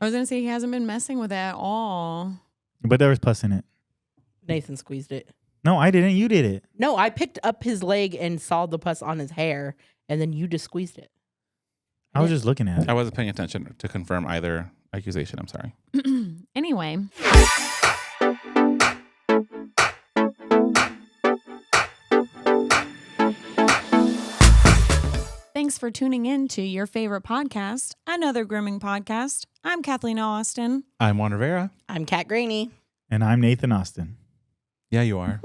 I was going to say he hasn't been messing with it at all. But there was pus in it. Nathan squeezed it. No, I didn't. You did it. No, I picked up his leg and saw the pus on his hair, and then you just squeezed it. I was just looking at it. I wasn't paying attention to confirm either accusation. I'm sorry. Anyway. Thanks for tuning in to your favorite podcast, another grooming podcast. I'm Kathleen Austin. I'm Juan Rivera. I'm Kat Graney. And I'm Nathan Austin. Yeah, you are.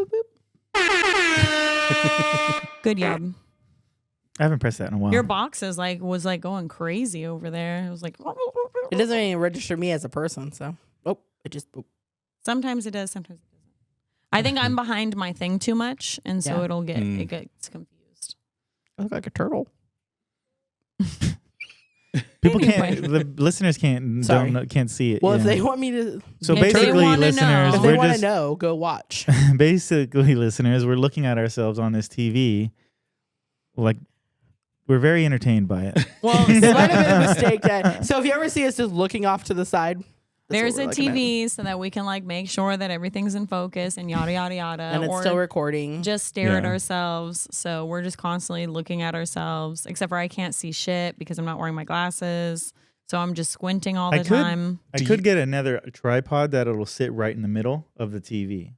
Good job. I haven't pressed that in a while. Your box was going crazy over there. It was like It doesn't even register me as a person, so it just boop. Sometimes it does, sometimes it doesn't. I think I'm behind my thing too much, and so it gets confused. I look like a turtle. People Anyway. can't. The listeners can't see it. Well, yeah. if they want me to, So If they basically, wanna listeners, know. if they we're want to just know, go watch. basically listeners. We're looking at ourselves on this TV, like we're very entertained by it. Well, It might have been a mistake. So if you ever see us just looking off to the side, there's a TV so that we can make sure that everything's in focus and yada yada yada, and it's or still recording. just stare at Yeah. ourselves. So we're just constantly looking at ourselves. Except for I can't see shit because I'm not wearing my glasses, so I'm just squinting all the time. I could get another tripod that it'll sit right in the middle of the TV.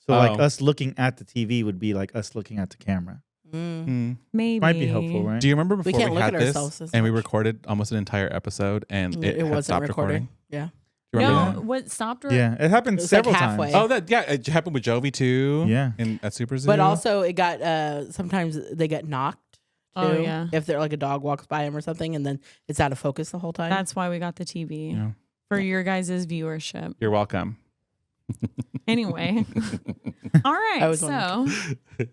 So like us looking at the TV would be like us looking at the camera. Maybe Might be helpful, right? Do you remember before can't we look had at this ourselves as and we much. recorded almost an entire episode and it had wasn't stopped recording. recording? Yeah. Do you remember No, that? what stopped? Yeah, it happened It was like several halfway. times. Oh, it happened with Jovi too. Yeah. At Super Zoo. But also, it got sometimes they get knocked. Too, Oh, yeah. If they're like a dog walks by them or something, and then it's out of focus the whole time. That's why we got the TV Yeah. for your guys' viewership. You're welcome. Anyway, all right. I was So,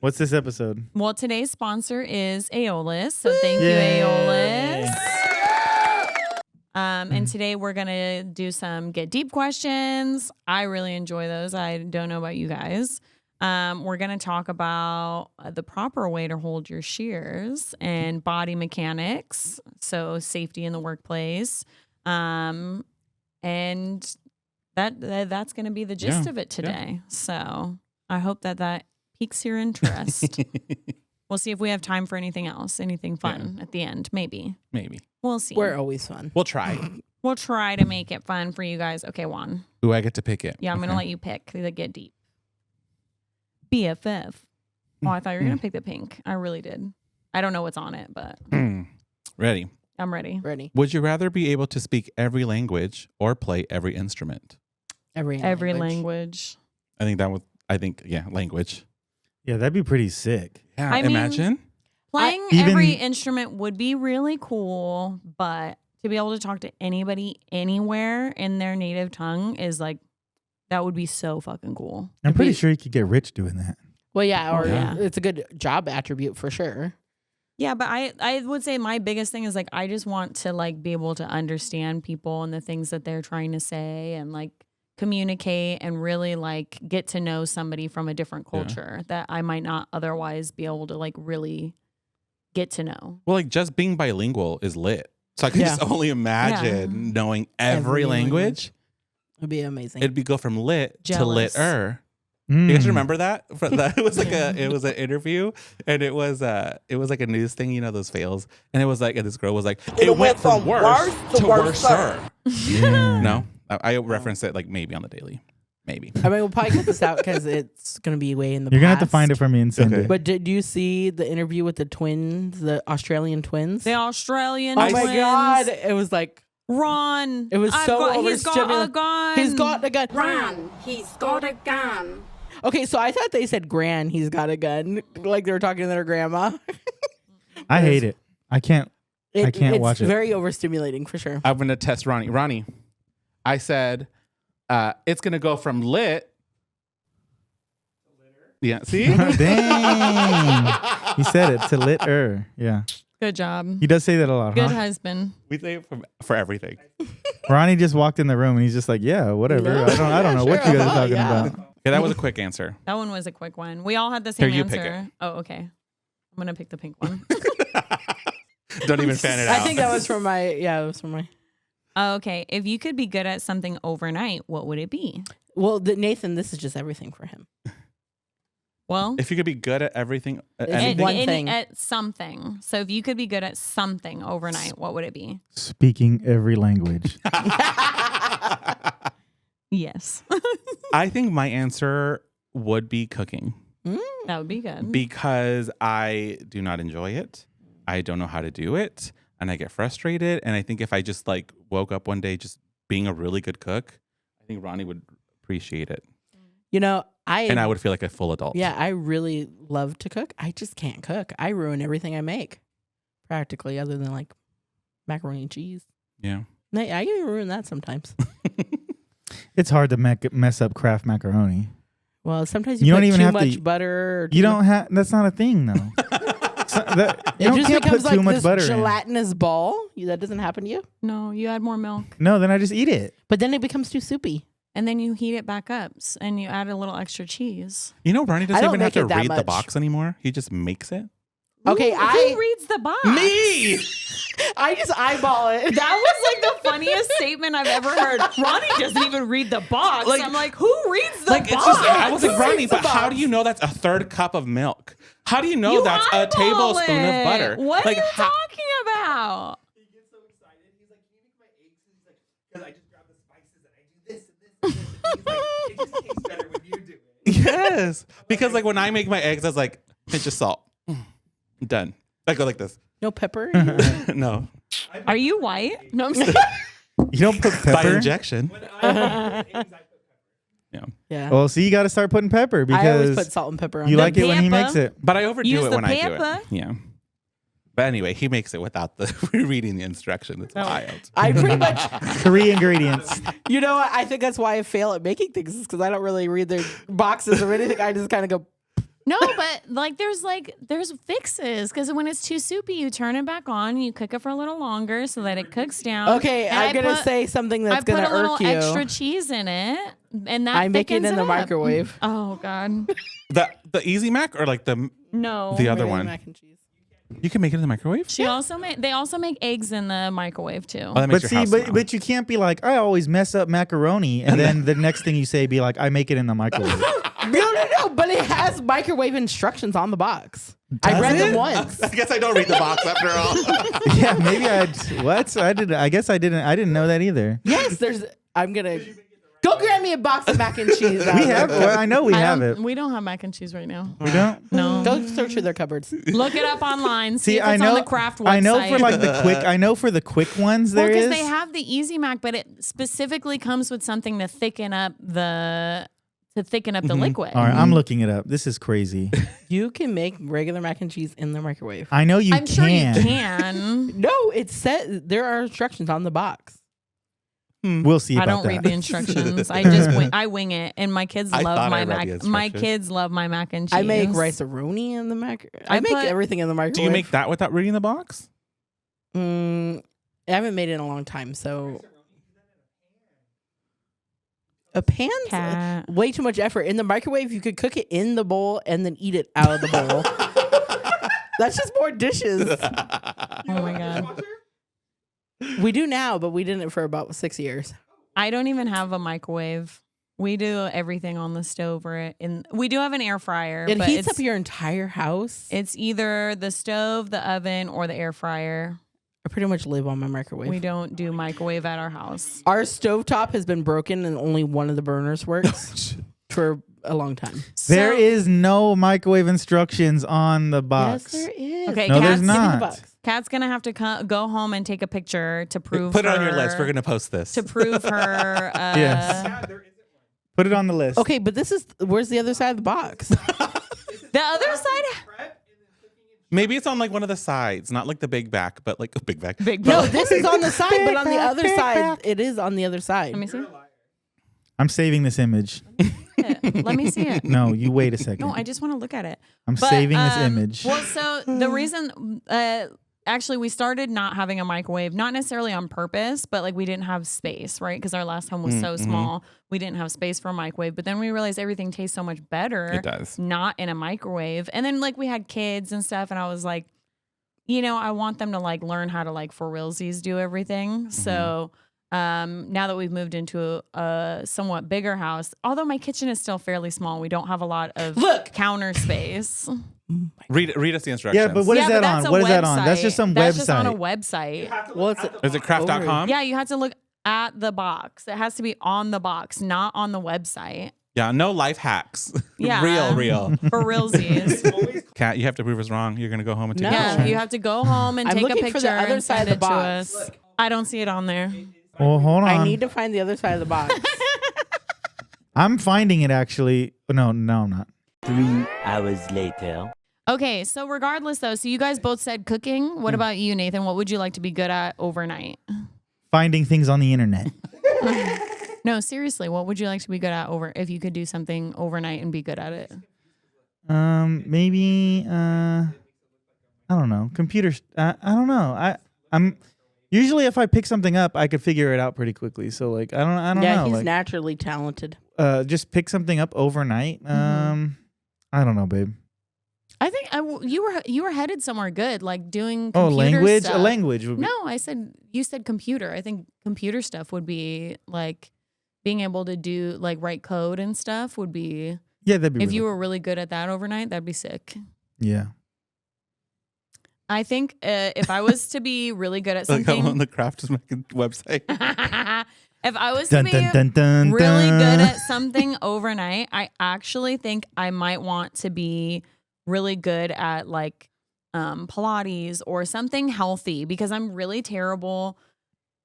What's this episode? well, today's sponsor is Aeolus. So thank you, Yay. Aeolus. And today we're gonna do some get deep questions. I really enjoy those. I don't know about you guys. We're gonna talk about the proper way to hold your shears and body mechanics, so safety in the workplace. And that's gonna be the gist Yeah, of it today. So I hope that piques your interest. We'll see if we have time for anything else, anything fun at the end. Maybe. We'll see. We're always fun. We'll try. We'll try to make it fun for you guys. Okay, Juan. Ooh, I get to pick it. Yeah, I'm going to let you pick the get deep. BFF. Oh, I thought you were going to pick the pink. I really did. I don't know what's on it, but Ready. I'm ready. Ready. Would you rather be able to speak every language or play every instrument? Every language. Language. Yeah, that'd be pretty sick. Yeah, I mean, imagine. Playing every instrument would be really cool, but to be able to talk to anybody anywhere in their native tongue is that would be so fucking cool. I'm pretty sure you could get rich doing that. Well, yeah, or yeah. it's a good job attribute for sure. Yeah, but I would say my biggest thing is I just want to be able to understand people and the things that they're trying to say and communicate and really get to know somebody from a different culture that I might not otherwise be able to really get to know. Well, just being bilingual is lit. So I can just only imagine knowing every language. It'd be amazing. It'd be go from lit Jealous. to lit-er. Mm. You guys remember that? It was it was an interview, and it was a news thing, those fails, and it was and this girl was it went from worse to worser. Yeah. No, I referenced it maybe on the daily, maybe. I mean, we'll probably get this out because it's going to be way in the You're past. going to have to find it for me and send it. But did you see the interview with the twins, the Australian twins? The Australian Oh twins. my God. It was Ron. It was so He's got a gun. He's got a gun. Ron, he's got a gun. Okay, so I thought they said Gran, he's got a gun. Like they were talking to their grandma. I hate it. I can't watch it. It's very overstimulating for sure. I'm gonna test Ronnie. Ronnie, I said it's gonna go from lit. Yeah, see? Dang. He said it to lit-er. Yeah. Good job. He does say that a lot, Good huh? husband. We say it for everything. Ronnie just walked in the room and he's just yeah, whatever. No, I don't know what you guys are talking yeah. about. Yeah, that was a quick answer. That one was a quick one. We all had the same Here, you answer. pick it. Oh, okay. I'm going to pick the pink one. Don't even fan it out. I think that was from my, it was from my. Okay, if you could be good at something overnight, what would it be? Well, Nathan, this is just everything for him. Well, If you could be good at everything, It's one thing. at something. So if you could be good at something overnight, what would it be? Speaking every language. Yes. I think my answer would be cooking That would be good. because I do not enjoy it. I don't know how to do it, and I get frustrated. And I think if I just like woke up one day just being a really good cook, I think Ronnie would appreciate it, You know, and I would feel like a full adult. Yeah, I really love to cook. I just can't cook. I ruin everything I make, practically, other than like macaroni and cheese. Yeah. I even ruin that sometimes. It's hard to mess up Kraft macaroni. Well, sometimes You you, don't put even too have much to- butter. Or You too don't have. That's not a thing, though. You It just can't becomes put like too much this butter in. gelatinous ball. That doesn't happen to you. No, you add more milk No, then I just eat it. But then it becomes too soupy. and then you heat it back up and you add a little extra cheese. You know, Ronnie I doesn't don't even have make to it that read the much. box anymore. He just makes it. Okay, Who reads the box? Me. I just eyeball it. That was like the funniest statement I've ever heard. Ronnie doesn't even read the box. Like- I'm like, who reads the Like box? it's just. I was like, Who Ronnie, reads the but how box? do you know that's a third cup of milk? How do you know You that's a eyeball tablespoon it. of butter? What like are you how- talking about? He gets so excited. He's like, "Can you make my eggs?" And he's like, "Because I just grab the spices and I do this and this and this." And he's like, "It just tastes better when you do it." Yes, because like when I make my eggs, I was like, pinch of salt, done. I go like this. No pepper. No, Are you white? No, I'm just You don't put by pepper. injection. When I make eggs, I put pepper. Yeah, Yeah. Well, see, you got to start putting pepper I always because put salt and pepper on you it. like it when he pepper. makes it. but I overdo Use it the when I do pepper. it. Yeah, but anyway, he makes it without the reading the instruction. It's wild. I pretty much, 3 ingredients. you know what? I think that's why I fail at making things, is because I don't really read their boxes or anything. I just kind of go, No, but there's fixes because when it's too soupy, you turn it back on. You cook it for a little longer so that it cooks down. okay, And I'm going to put- say something I that's put going a to little irk you. extra cheese in it, and that I make it thickens in the up. microwave. Oh God, The Easy Mac or like the no. other Really, one. mac and cheese. You can make it in the microwave. They also make eggs in the microwave too. Oh, that makes But your see, house smell. but you can't be like, I always mess up macaroni, and then the next thing you say be like, I make it in the microwave. No, but it has microwave instructions on the box. I read them once. I guess I don't read the box after all. Yeah, maybe I guess I didn't know that either. Yes, I'm going to go grab me a box of mac and cheese. We have. Well, I know we have it. We don't have mac and cheese right now. We don't. No. Go search through their cupboards. Look it up online. See See, if I it's know. on the Kraft website. I know for like the quick. I know for the quick ones well, there because is. they have the Easy Mac, but it specifically comes with something to thicken up the liquid. All right, I'm looking it up. This is crazy. You can make regular mac and cheese in the microwave. I know you I'm can. sure you can. No, it said there are instructions on the box. We'll see I about don't that. read the instructions. I just wing it, and my kids I love thought my I read mac. the My instructions. kids love my mac and cheese. I make rice-a-roni in the microwave. I make put- everything in the microwave. Do you make that without reading the box? I haven't made it in a long time, so a pan's Cat. way too much effort. In the microwave, you could cook it in the bowl and then eat it out of the bowl. That's just more dishes. Oh my god. We do now, but we didn't for about 6 years. I don't even have a microwave. We do everything on the stove we do have an air fryer. It but heats it's, up your entire house. It's either the stove, the oven, or the air fryer. I pretty much live on my microwave. We don't do microwave at our house. Our stovetop has been broken and only one of the burners works for a long time. There is no microwave instructions on the box. Yes, there is. Okay, No, there's Kat's, not. Kat's gonna have to go home and take a picture to prove. Put it on your her- list. We're gonna post this. to prove her. Yes. Yeah, there isn't one. Put it on the list. Okay, but where's the other side of the box? The other side. Prep and then cooking it. Maybe it's on like one of the sides, not like the big back, but like a big back. Big. No, Bill. this is on the side, but on the back, other big side, back. it is on the other side. Let me see. I'm saving this image. it. Let me see it. No, you wait a second. No, I just want to look at it. I'm But, saving this image. Well, so the reason, actually, we started not having a microwave, not necessarily on purpose, but like we didn't have space, right? Because our last home was so small, we didn't have space for a microwave. But then we realized everything tastes so much better. It does. Not in a microwave. And then like we had kids and stuff, and I was like, I want them to like learn how to like for realsies do everything. So Now that we've moved into a somewhat bigger house, although my kitchen is still fairly small, we don't have a lot of counter space. Read us the instructions. Yeah, but what is that on? What is that on? That's just some That's website. just on a website. Well, it's Is it craft.com? Yeah, you have to look at the box. It has to be on the box, not on the website. Yeah, no life hacks. Yeah. Real. For realsies. Kat, you have to prove us wrong. You're going to go home and take No. a Yeah, picture. you have to go home and I'm take a looking picture for the other and side send of it the to box. us. I don't see it on there. Well, hold on. I need to find the other side of the box. I'm finding it actually. No, I'm not. 3 hours later. Okay, so regardless though, so you guys both said cooking. What about you, Nathan? What would you like to be good at overnight? Finding things on the internet. No, seriously, what would you like to be good at if you could do something overnight and be good at it? Maybe I don't know. Computers. I don't know. I'm usually if I pick something up, I could figure it out pretty quickly. So like I don't Yeah, know. he's Like, naturally talented. just pick something up overnight. I don't know, babe. I think you were headed somewhere good, like doing Oh, computer language. stuff. A language would be. No, you said computer. I think computer stuff would be like being able to do like write code and stuff would be. Yeah, that'd be. If really, you were really good at that overnight, that'd be sick. Yeah. I think if I was to be really good at Like something, on the craft website. if I was Dun, to be dun, dun, dun, really dun. good at something overnight, I actually think I might want to be really good at like Pilates or something healthy because I'm really terrible.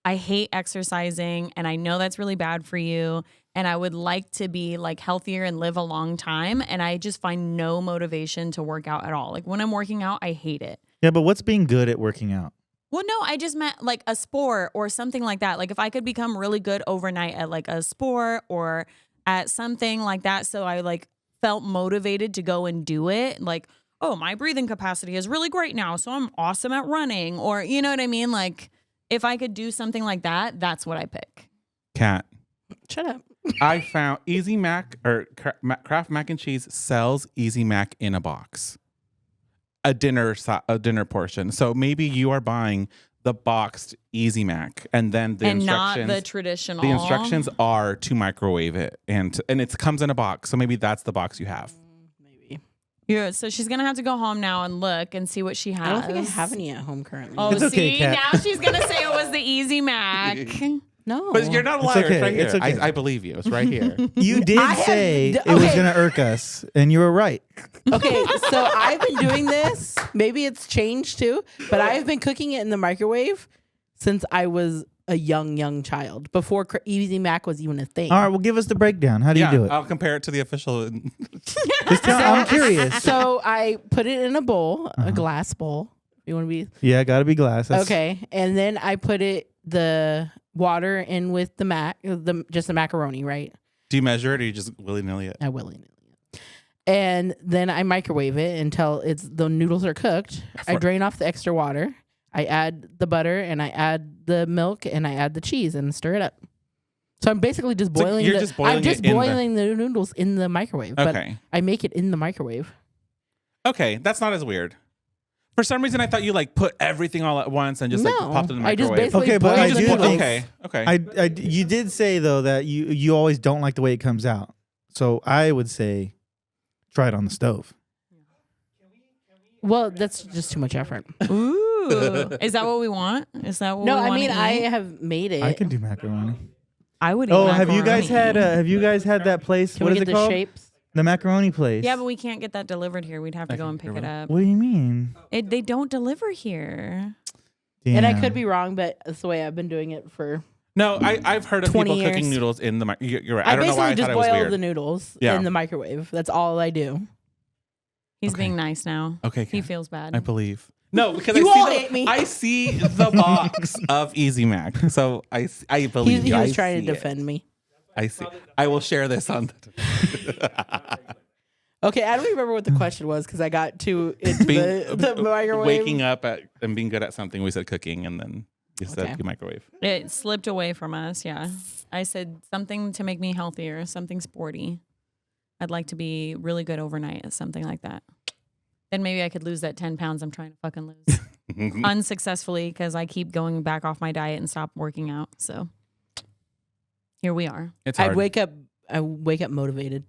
I hate exercising and I know that's really bad for you. And I would like to be like healthier and live a long time. And I just find no motivation to work out at all. Like when I'm working out, I hate it. Yeah, but what's being good at working out? Well, no, I just meant like a sport or something like that. Like if I could become really good overnight at like a sport or at something like that. So I like felt motivated to go and do it. Like, oh, my breathing capacity is really great now. So I'm awesome at running or, you know what I mean? Like if I could do something like that, that's what I pick. Kat, Shut up. I found Easy Mac or Kraft Mac and Cheese sells Easy Mac in a box. A dinner portion. So maybe you are buying the boxed Easy Mac and then the And not instructions. the traditional. The instructions are to microwave it and it comes in a box. So maybe that's the box you have. Maybe. Yeah, so she's going to have to go home now and look and see what she has. I don't think I have any at home currently. Oh, It's okay, see, Kat. now she's going to say it was the Easy Mac. No. But you're not a It's liar. okay, It's right here. it's okay. I believe you. It's right here. You did I have- say d- it was okay. going to irk us, and you were right. Okay, so I've been doing this. Maybe it's changed too, but I've been cooking it in the microwave since I was a young child, before Easy Mac was even a thing. All right, well, give us the breakdown. How do you do it? I'll compare it to the official. Just tell, I'm curious. So I put it in a bowl, a glass bowl. You want to be Yeah, got to be glass. That's- okay, and then I put the water in with just the macaroni, right? Do you measure it or you just willy-nilly it? I willy-nilly it. And then I microwave it until the noodles are cooked. I drain off the extra water. I add the butter and I add the milk and I add the cheese and stir it up. So I'm basically just So boiling. you're just boiling I'm just it in the- boiling the noodles in the microwave, but Okay. I make it in the microwave. Okay, that's not as weird. For some reason, I thought you like put everything all at once and just like No, popped it in the I just microwave. basically Okay, but boil I the do noodles. think- Okay. you did say though that you always don't like the way it comes out. So I would say try it on the stove. Well, that's just too much effort. Ooh. Is that what we want? Is that what No, we I want mean to I eat? have made it. I can do macaroni. I would eat Oh, have you guys macaroni. had that place? Can What we is get it the called? shapes? The macaroni place. Yeah, but we can't get that delivered here. We'd have to go and pick it up. What do you mean? They don't deliver here. And I Damn. could be wrong, but that's the way I've been doing it for. No, I've heard of 20 people cooking years. noodles in the microwave. You're right. I I don't know why basically I just thought it was boil weird. the noodles Yeah. in the microwave. That's all I do. He's Okay. being nice now. Okay, He Kat. feels bad. I believe. No, because You I see all the, hate me. I see the box of Easy Mac, so I believe He you. was I trying see to it. defend me. I see. I will share this on. Okay, I don't remember what the question was because I got too into the microwave. Waking up and being good at something. We said cooking, and then you said Okay. you microwave. It slipped away from us. Yeah. I said something to make me healthier, something sporty. I'd like to be really good overnight at something like that. Then maybe I could lose that 10 pounds I'm trying to fucking lose. Unsuccessfully because I keep going back off my diet and stop working out. So Here we are. It's I hard. wake up motivated.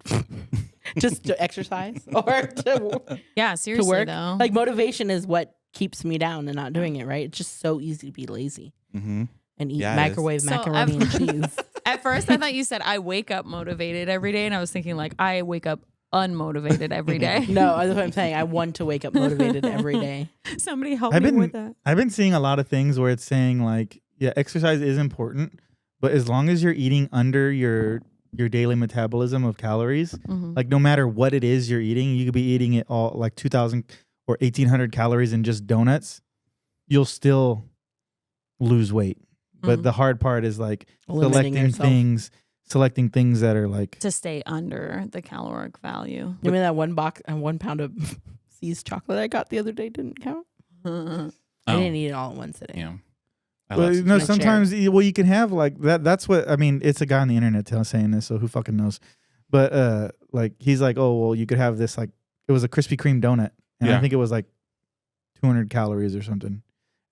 Just to exercise or to Yeah, seriously work. though. Like motivation is what keeps me down and not doing it, right? It's just so easy to be lazy Mm-hmm. and eat Yeah, it is. microwave So, macaroni and cheese. At first, I thought you said I wake up motivated every day, and I was thinking like I wake up unmotivated every day. No, that's what I'm saying. I want to wake up motivated every day. Somebody help I've me been with that. I've been seeing a lot of things where it's saying like, yeah, exercise is important, but as long as you're eating under your daily metabolism of calories, Mhm. like no matter what it is you're eating, you could be eating it all like 2,000 or 1,800 calories in just donuts, you'll still lose weight. But Mhm. the hard part is like Limiting yourself. selecting things that are like To stay under the caloric value. You mean that 1 pound of C's chocolate I got the other day didn't count? I didn't eat it all at once today. Yeah. I well, love you know, my sometimes you can have like that. That's what I mean. It's a guy on the internet saying this, so who fucking knows? But like he's like, oh well, you could have this like it was a Krispy Kreme donut, and I Yeah. think it was like 200 calories or something.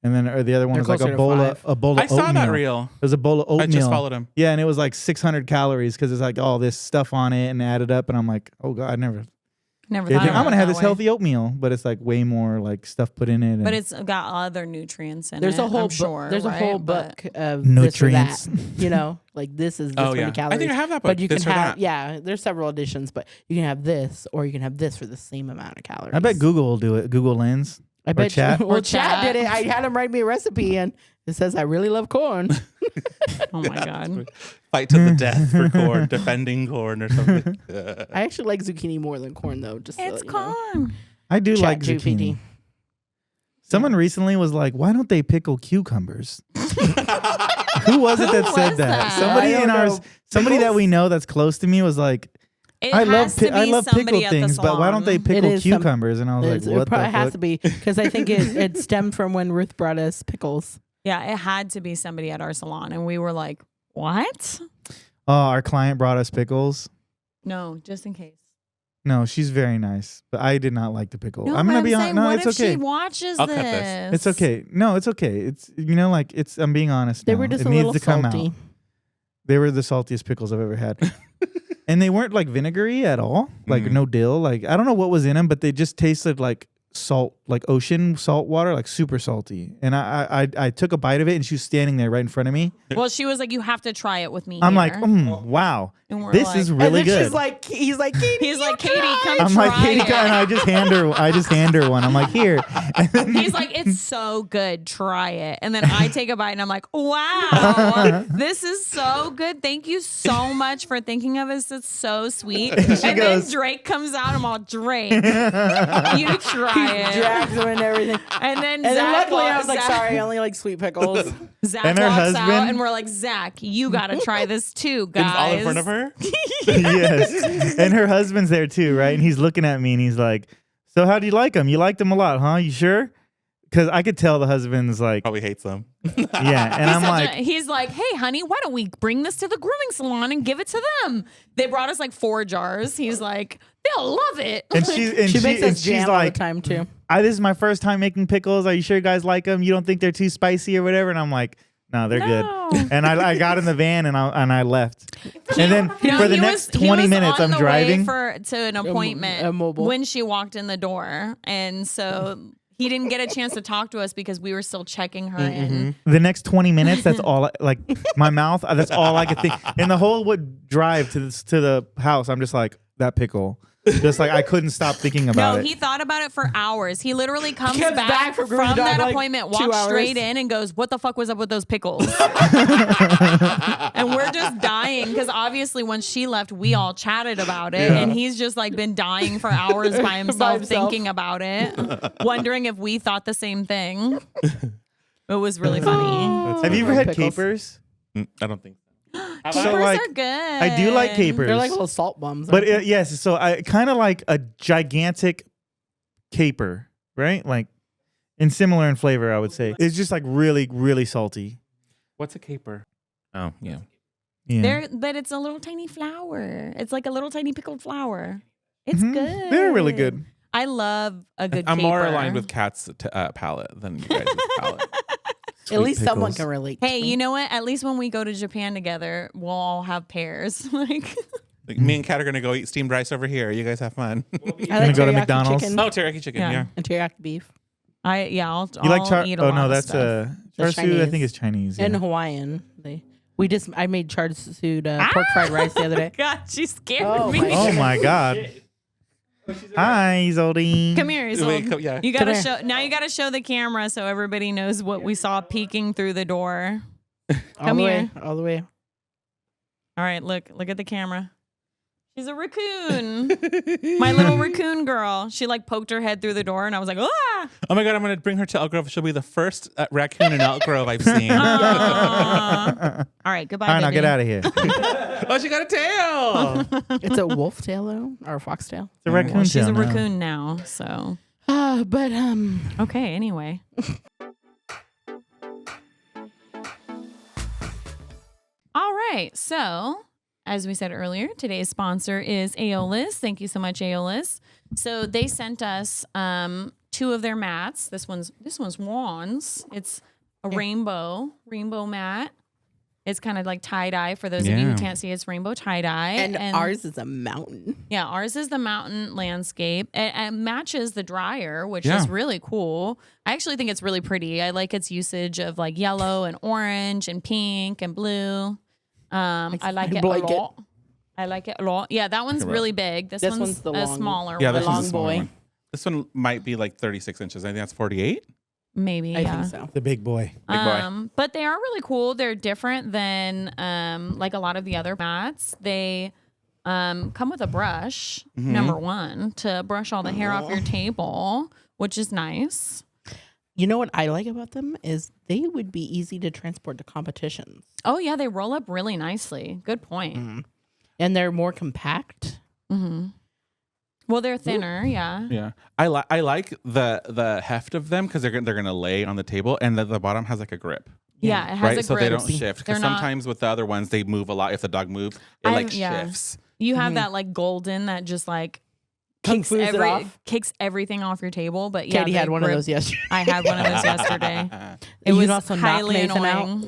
And then the other one They're was like closer a to bowl 5. of I saw oatmeal. that reel. It was a bowl of oatmeal. I just followed him. Yeah, and it was like 600 calories because it's like all this stuff on it and added up. And I'm like, oh god, I never. Never Yeah, thought I'm about gonna it have that this way. healthy oatmeal, but it's like way more like stuff put in it. And But it's got other nutrients in There's it. a whole I'm sure, there's a right? whole But- book of nutrients. this or that. You know, like this is this Oh many yeah. calories. I think I have that book. but you can This or have that. there's several editions, but you can have this or you can have this for the same amount of calories. I bet Google will do it. Google Lens. I bet Chat. Well, Or Chat Chat. did it. I had him write me a recipe and it says I really love corn. Oh my god. Fight to the death for corn, defending corn or something. I actually like zucchini more than corn though. Just It's so you know. corn. I do Chat like GPT. zucchini. Someone recently was like, "Why don't they pickle cucumbers?" Who was it that Who said was that? that? Somebody I in don't ours, know. somebody that Pickles? we know that's close to me was like, It "I has to be I love somebody pickle at the things, but why don't they salon. pickle is some- cucumbers?" And I was like, It "What probably the has fuck?" to be because I think it stemmed from when Ruth brought us pickles. Yeah, it had to be somebody at our salon, and we were like, "What?" Oh, our client brought us pickles. No, just in case. No, she's very nice, but I did not like the pickle. No, I'm but gonna be saying, honest. No, what it's if okay. she watches I'll cut this? this. It's okay. No, it's okay. It's like it's. I'm being honest. They now. were just it a needs little to come salty. out. They were the saltiest pickles I've ever had. And they weren't like vinegary at all. Like Mm. no dill. Like I don't know what was in them, but they just tasted like salt, like ocean salt water, like super salty. And I took a bite of it and she was standing there right in front of me. Well, she was like, "You have to try it with me." I'm here." like, wow, And we're this like- is And really then good. she's like, he's like, Katie, He's like, you "Katie, try." come I'm try like, Katie, it." and I just hand her one. I'm like, here. And then He's like, "It's so good, try it." And then I take a bite and I'm like, "Wow, this is so good. Thank you so much for thinking of us. It's so sweet." And then goes- Drake comes out. I'm all, "Drake, you try it." drags them and everything. And then And then Zach luckily I was walks like, out. sorry, I only like sweet pickles. Zach And her walks husband- out and we're like, "Zach, you got to try this too, It was guys." all in front of her. Yes. And her husband's there too, right? And he's looking at me and he's like, "So how do you like them? You liked them a lot, huh? You sure?" Because I could tell the husband's like, Probably hates them. yeah. And I'm like, he's like, "Hey, honey, why don't we bring this to the grooming salon and give it to them?" They brought us like 4 jars. He's like, "They'll love it." and she's She makes us she's jam all like, the time too. This is my first time making pickles. Are you sure you guys like them? You don't think they're too spicy or whatever?" And I'm like, "No, they're No. good." And I got in the van and I left. And then No, for the he next was- he 20 was minutes, on I'm the way driving. to an appointment a mobile. when she walked in the door, and so he didn't get a chance to talk to us because we were still checking her in. The next 20 minutes, that's all. Like my mouth, that's all I could think. And the whole drive to the house, I'm just like, that pickle. Just like I couldn't stop thinking about No, it. he thought about it for hours. He literally comes comes back, back from from grooming dog that for like appointment, 2 walks hours. straight in, and goes, "What the fuck was up with those pickles?" And we're just dying because obviously when she left, we all chatted about it, and he's just like been dying for hours by himself, thinking about it, wondering if we thought the same thing. It was really funny. Have you ever had Pickles. capers? I don't think so. Capers So, like, are good. I do like capers. They're like little salt bombs. But yes, so I kind of like a gigantic caper, right? Like, and similar in flavor, I would say. It's just like really, really salty. What's a caper? Oh, yeah. Yeah. But it's a little tiny flower. It's like a little tiny pickled flower. It's Mhm. good. They're really good. I love a good I'm more caper. aligned with Kat's palate than you guys' palate. At least someone pickles. can relate. Hey, to me. you know what? At least when we go to Japan together, we'll all have pairs. Like, Like, me and Kat are gonna go eat steamed rice over here. You guys have fun. I Gonna like go to teriyaki McDonald's? chicken Oh, teriyaki chicken. Yeah. Yeah. and teriyaki beef I'll You like eat a Oh lot no, of that's stuff. That's char siu. I Chinese. think it's Chinese. and Yeah. Hawaiian. I made char siu pork fried rice the other day. God, she scared Oh, me. my Oh my God. Hi, Zoldine. Come here, Isolde. Wait, yeah. You gotta Come show now. You gotta show the camera so everybody knows what we saw peeking through the door. All Come the here. way, all the way. All right, look at the camera. She's a raccoon. My little raccoon girl. She like poked her head through the door, and I was like, ah. Oh my God, I'm gonna bring her to Elk Grove. She'll be the first raccoon in Elk Grove I've seen. Aw. All right, goodbye. All right, now baby. get out of here. Oh, she got a tail. It's a wolf tail though, or a fox tail. It's a raccoon. Well, she's tail a now. raccoon now, so But okay. Anyway. All right, so as we said earlier, today's sponsor is Aeolus. Thank you so much, Aeolus. So they sent us 2 of their mats. This one's wands. It's a rainbow mat. It's kind of like tie-dye for those of you who Yeah. can't see. It's rainbow tie-dye. and ours is a mountain. Yeah, ours is the mountain landscape. It matches the dryer, which Yeah. is really cool. I actually think it's really pretty. I like its usage of like yellow and orange and pink and blue. I like it a blanket. lot. I like it a lot. Yeah, that one's really big. This one's the a long- smaller Yeah, one. this long one's a smaller boy. one. This one might be like 36 inches. I think that's 48. Maybe, I yeah. think so. The big boy. Big boy. But they are really cool. They're different than like a lot of the other mats. They come with a brush, number one, to brush all the hair off your table, which is nice. You know what I like about them is they would be easy to transport to competitions, Oh yeah, they roll up really nicely. Good point. and they're more compact. Well, they're thinner, yeah. Yeah, I like the heft of them because they're gonna lay on the table, and the bottom has like a grip, Yeah, it has right? a So grip. they don't shift. They're Because not- sometimes with the other ones they move a lot. If the dog moves, it like yeah. shifts. You have that like golden that just like Kung kicks, Fu's it off. kicks everything off your table. But yeah, Katie the had one of grip- those yesterday. I had one of those yesterday. It You was can also knock highly Nathan out. annoying.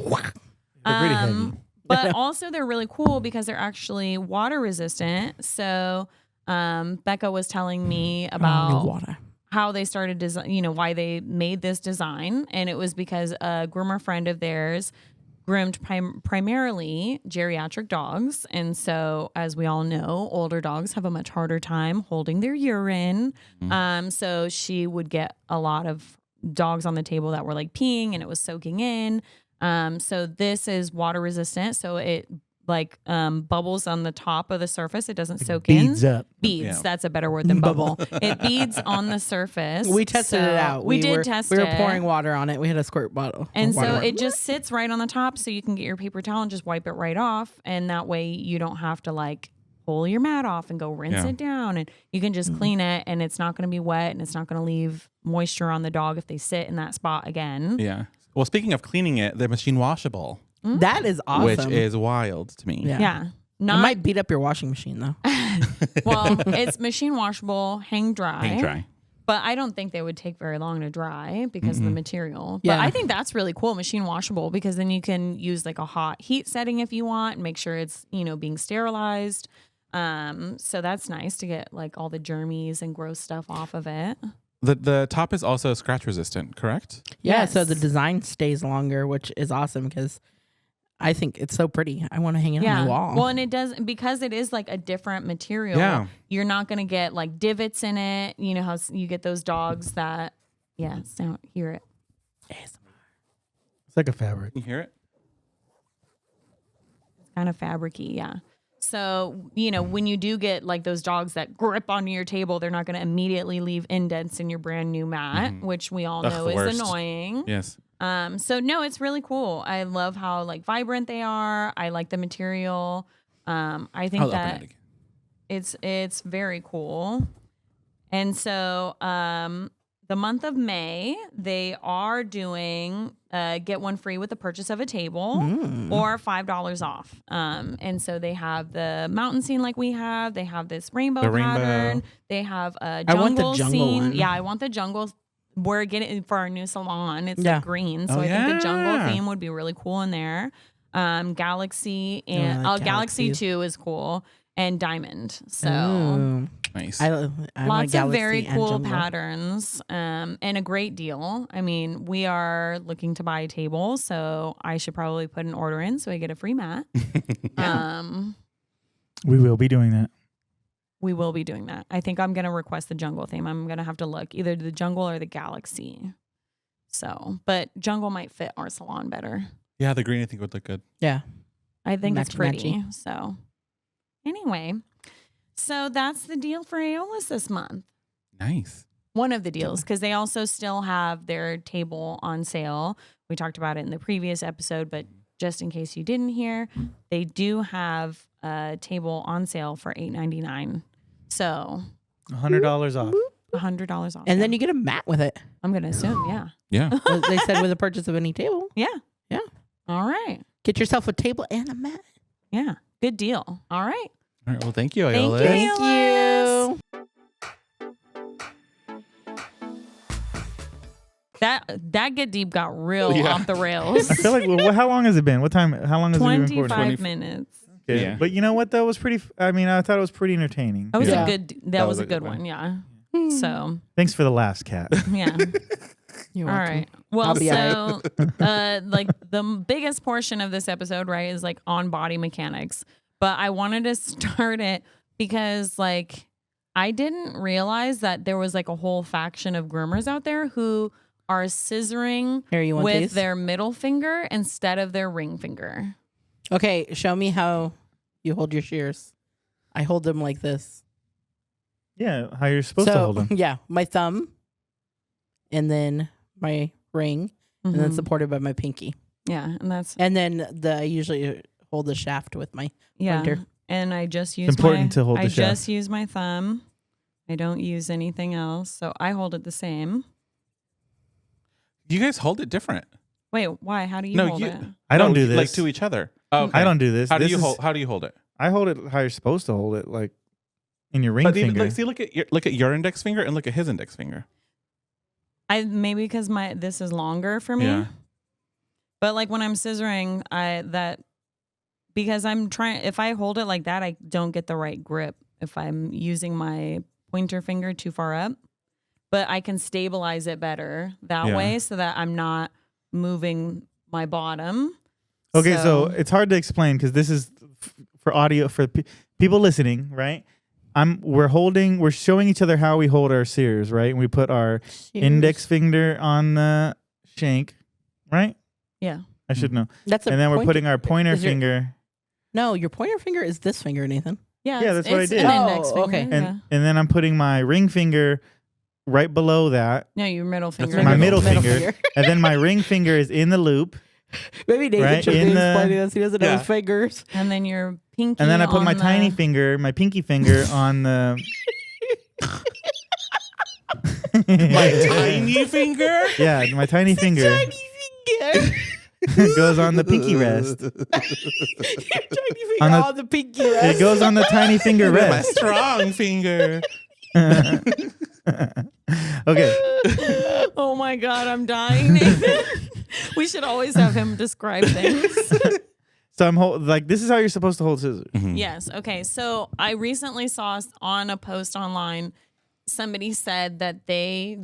They're pretty heavy. But also they're really cool because they're actually water resistant. So Becca was telling me about water. how they started why they made this design. And it was because a groomer friend of theirs groomed primarily geriatric dogs. And so, as we all know, older dogs have a much harder time holding their urine. So she would get a lot of dogs on the table that were like peeing and it was soaking in. So this is water resistant. So it like bubbles on the top of the surface. It doesn't soak beads in. up. Beads. Yeah. That's a better word than bubble. It beads on the surface. We tested So it out. We did test We it. were pouring water on it. We had a squirt bottle. And so Water. it just sits right on the top so you can get your paper towel and just wipe it right off. And that way you don't have to like pull your mat off and go rinse Yeah. it down. And you can just clean it and it's not going to be wet and it's not going to leave moisture on the dog if they sit in that spot again. Yeah. Well, speaking of cleaning it, they're machine washable, That is awesome. which is wild to me. Yeah. Yeah. It Not might beat up your washing machine though. well, it's machine washable, hang dry. Hang dry. But I don't think they would take very long to dry because of the material. Yeah. But I think that's really cool, machine washable, because then you can use like a hot heat setting if you want and make sure it's, being sterilized. So that's nice to get like all the germies and gross stuff off of it. The top is also scratch resistant, correct? Yeah, so Yes. the design stays longer, which is awesome because I think it's so pretty. I want to hang it on my wall. Well, and it does because it is like a different material. Yeah. You're not going to get like divots in it. You know how you get those dogs that, sound, hear it. It's like a fabric. You hear it? It's kind of fabricy, yeah. So, when you do get like those dogs that grip onto your table, they're not going to immediately leave indents in your brand new mat, which we all Ugh, know the is worst. annoying. Yes. So no, it's really cool. I love how like vibrant they are. I like the material. I think I'll open that it again. it's very cool. And so the month of May, they are doing get one free with the purchase of a table or $5 off. And so they have the mountain scene like we have. They have this rainbow The rainbow. pattern. They have a I want the jungle jungle scene. one. Yeah, I want the jungle we're getting for our new salon. It's Yeah. like green, so Oh, I think the jungle yeah. theme would be really cool in there. Galaxy and I like Galaxy galaxies. 2 is cool, and diamond. So Ooh. Nice. I want lots of very galaxy and cool jungle. patterns, and a great deal. I mean, we are looking to buy a table, so I should probably put an order in so I get a free mat. We will be doing that. We will be doing that. I think I'm going to request the jungle theme. I'm going to have to look either the jungle or the galaxy. So, but jungle might fit our salon better. Yeah, the green I think would look good. Yeah. I think it's pretty. Matchy-matchy. So, anyway, so that's the deal for Aeolus this month. Nice. One of the deals, because they also still have their table on sale. We talked about it in the previous episode, but just in case you didn't hear, they do have a table on sale for $8.99. So $100 off. $100 off. And then you get a mat with it. I'm going to assume, yeah. Yeah. They said with the purchase of any table. Yeah. Yeah. All right. Get yourself a table and a mat. Yeah. Good deal. All right. All right. Well, thank you, Thank Aeolus. you. Thank you. That Get Deep got real Yeah. off the rails. I feel like, well, how long has it been? What time? How long has it been recording? 25 minutes. Okay. Yeah. But you know what? That was pretty. I mean, I thought it was pretty entertaining. That was Yeah. a good. That was a good one. Yeah. So Thanks for the last cat. yeah. You're All welcome. right. Well, I'll be so like the biggest portion of this episode, right, is like on body mechanics. But I wanted to start it because like I didn't realize that there was like a whole faction of groomers out there who are scissoring Here, you want with these? their middle finger instead of their ring finger. Okay, show me how you hold your shears. I hold them like this. Yeah, how you're supposed to hold them. Yeah, my thumb, and then my ring, and then Mhm. supported by my pinky. Yeah, and that's And then I usually hold the shaft with my yeah. pointer. And I just use important to hold the I shaft. just use my thumb. I don't use anything else, so I hold it the same. You guys hold it different. Wait, why? How do you No, hold you- it? I don't No, do this. Like to each other. Oh, okay. I don't do this. How do This you is- hold? How do you hold it? I hold it how you're supposed to hold it, like in your ring But even, finger. like, see, look at your index finger and look at his index finger. I maybe because this is longer for me. Yeah. But like when I'm scissoring, because I'm trying. If I hold it like that, I don't get the right grip. If I'm using my pointer finger too far up, but I can stabilize it better that Yeah. way, so that I'm not moving my bottom. Okay, so it's hard to explain because this is for audio for people listening, right? We're showing each other how we hold our shears, right? And we put our index finger on the shank, right? Yeah. I should know. That's a And then we're pointer- putting our pointer is your- finger, No, your pointer finger is this finger, Nathan. Yeah, Yeah, that's what I it's did. An index Oh, finger, okay. and yeah. and then I'm putting my ring finger right below that, No, your middle finger. my Middle middle finger, and then my ring finger is in the loop, Maybe Nathan Right, should in be the- explaining this. He doesn't know Yeah. his fingers. And then your pinky. and then I put my on tiny the- finger, my pinky finger on the. My tiny finger. Yeah, my tiny finger Tiny finger. goes on the pinky rest. Your tiny finger On on the- the pinky rest. It goes on the tiny finger My rest. strong finger. Okay. Oh my God, I'm dying, Nathan. We should always have him describe things. So like this is how you're supposed to hold scissors. Yes. Okay. So I recently saw on a post online, somebody said that they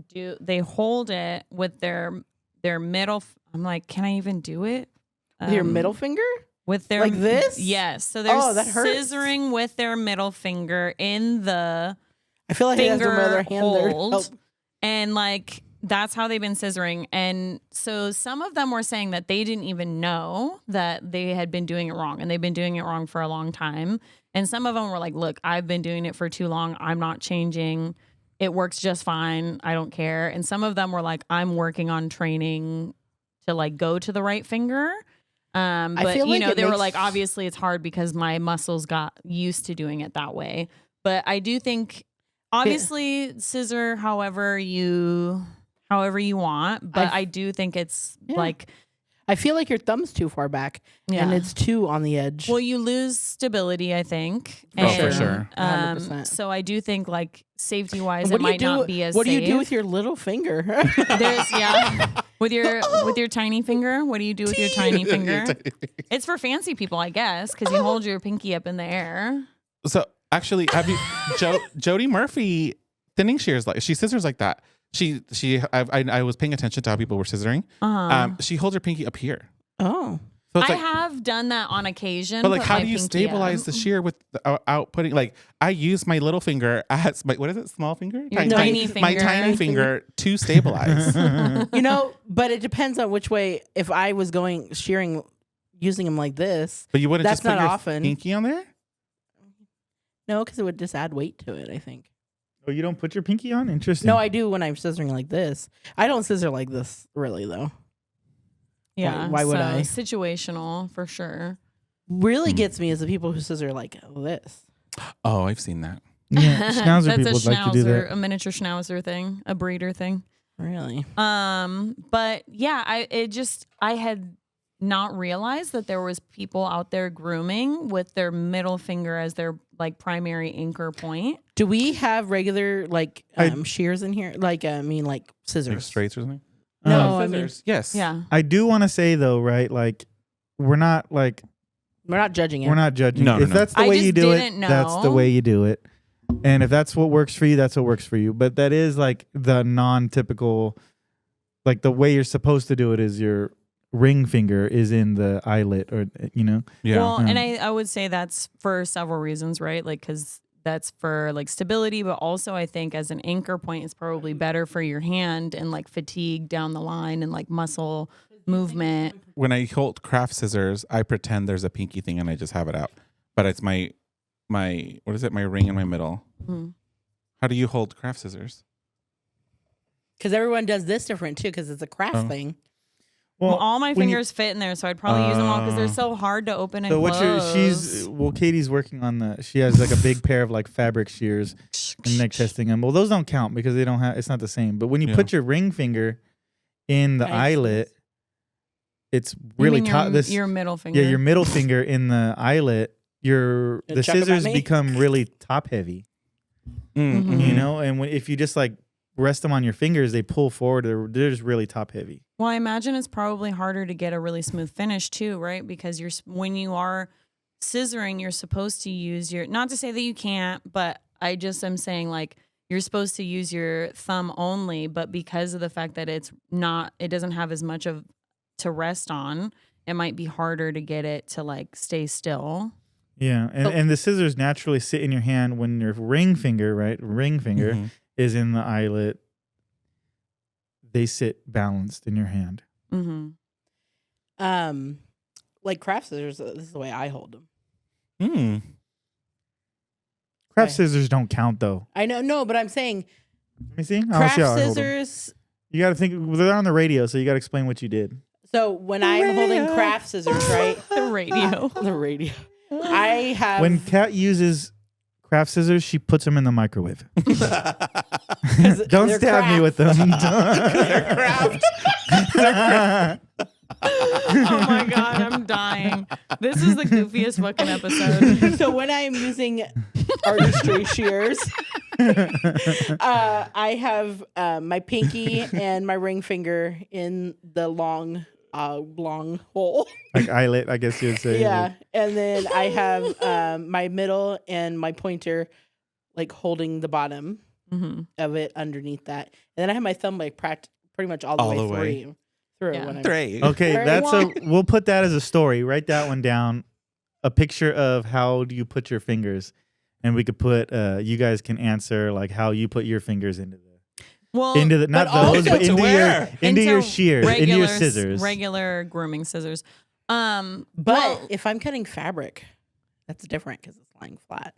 hold it with their middle. I'm like, can I even do it? Your middle finger? With their Like this? Yes. So they're Oh, that hurts. scissoring with their middle finger in the I feel like I have to finger my other hand there. hold. Help. And like that's how they've been scissoring. And so some of them were saying that they didn't even know that they had been doing it wrong, and they've been doing it wrong for a long time. And some of them were like, look, I've been doing it for too long. I'm not changing. It works just fine. I don't care. And some of them were like, I'm working on training to like go to the right finger. But feel you like know, it they were makes- like, obviously it's hard because my muscles got used to doing it that way. But I do think obviously scissor however you want, but I do think it's Yeah. like I feel like your thumb's too far back and it's too on the edge. Well, you lose stability, I think. Oh, for sure. 100%. So I do think like safety wise, What it do you might do? not be as What do you do safe. with your little finger? There's with your tiny finger. What do you do with your tiny finger? It's for fancy people, I guess, because you hold your pinky up in the air. So actually, have you Jody Murphy thinning shears she scissors like that. I was paying attention to how people were scissoring. She holds her pinky up here. Oh. So it's I have done that on occasion. But like, put how my do you pinky stabilize up. the shear with outputting? Like, I use my little finger as my what is it? Small finger? Your tiny finger. My tiny finger to stabilize. But it depends on which way. If I was going shearing, using them like this, But you wouldn't That's just put not your often. pinky on there? no, because it would just add weight to it, I think. Oh, you don't put your pinky on? Interesting. No, I do when I'm scissoring like this. I don't scissor like this, really, though. Yeah. Why would I? Situational for sure. Really gets me is the people who scissor like this. Oh, I've seen that. Yeah, schnauzer That's people a would like to do schnauzer, that. a miniature schnauzer thing, a breeder thing. Really? But yeah, I had not realized that there was people out there grooming with their middle finger as their like primary anchor point. Do we have regular like shears in here? Like like Like scissors? straights or something? No, I mean, Scissors. Yes. Yeah. I do want to say though, right? Like, we're not judging it. we're not judging. No, no, if no. that's the I way just you do it, didn't that's the know. way you do it. And if that's what works for you, that's what works for you. But that is like the non-typical, like the way you're supposed to do it is your ring finger is in the eyelet, or Yeah. Well, and I would say that's for several reasons, right? Like, because that's for like stability, but also I think as an anchor point, it's probably better for your hand and like fatigue down the line and like muscle movement. When I hold craft scissors, I pretend there's a pinky thing and I just have it out. But it's my what is it? My ring in my middle. Mm. How do you hold craft scissors? Because everyone does this different too, because it's a craft Oh. thing. Well, all my when you- fingers fit in there, so I'd probably use them all because they're so hard to open and So close. Katie's working on she has like a big pair of like fabric shears and neck testing them. Well, those don't count because they don't have, it's not the same. But when you put your ring finger in the eyelet, it's really top. Your middle finger. Yeah, your middle finger in the eyelet, the chuck 'em at scissors me? become really top heavy, Mhm. you know? And if you just like rest them on your fingers, they pull forward. They're just really top heavy. Well, I imagine it's probably harder to get a really smooth finish too, right? Because when you are scissoring, you're supposed to use not to say that you can't, but I just am saying like you're supposed to use your thumb only, but because of the fact that it doesn't have as much to rest on, it might be harder to get it to like stay still. Yeah, and the scissors naturally sit in your hand when your ring finger Mhm. is in the eyelet. They sit balanced in your hand. Mm-hmm. Like craft scissors, this is the way I hold them. Mm. Craft Okay. scissors don't count though. I know, no, but I'm saying Let me see. I'll craft see how I hold 'em. scissors. You got to think. They're on the radio, so you got to explain what you did. So when I'm holding craft scissors, right? The radio. The radio. I have When Kat uses craft scissors, she puts them in the microwave. 'cause Don't they're stab me with them. Oh my God, I'm dying. This is the goofiest fucking episode. So when I'm using artistry shears, I have my pinky and my ring finger in the long hole. Like eyelet, I guess you'd say. Yeah, and then I have my middle and my pointer like holding the bottom Mm-hmm. of it underneath that, and then I have my thumb like pretty much all the way through. Yeah. When I'm, Three. Okay, Very we'll put that as a story. Write that one down. A picture of how do you put your fingers, and we could put. You guys can answer like how you put your fingers into the not but those, also but to into your shears, into your scissors. Regular grooming scissors. But Well, if I'm cutting fabric, that's different because it's lying flat.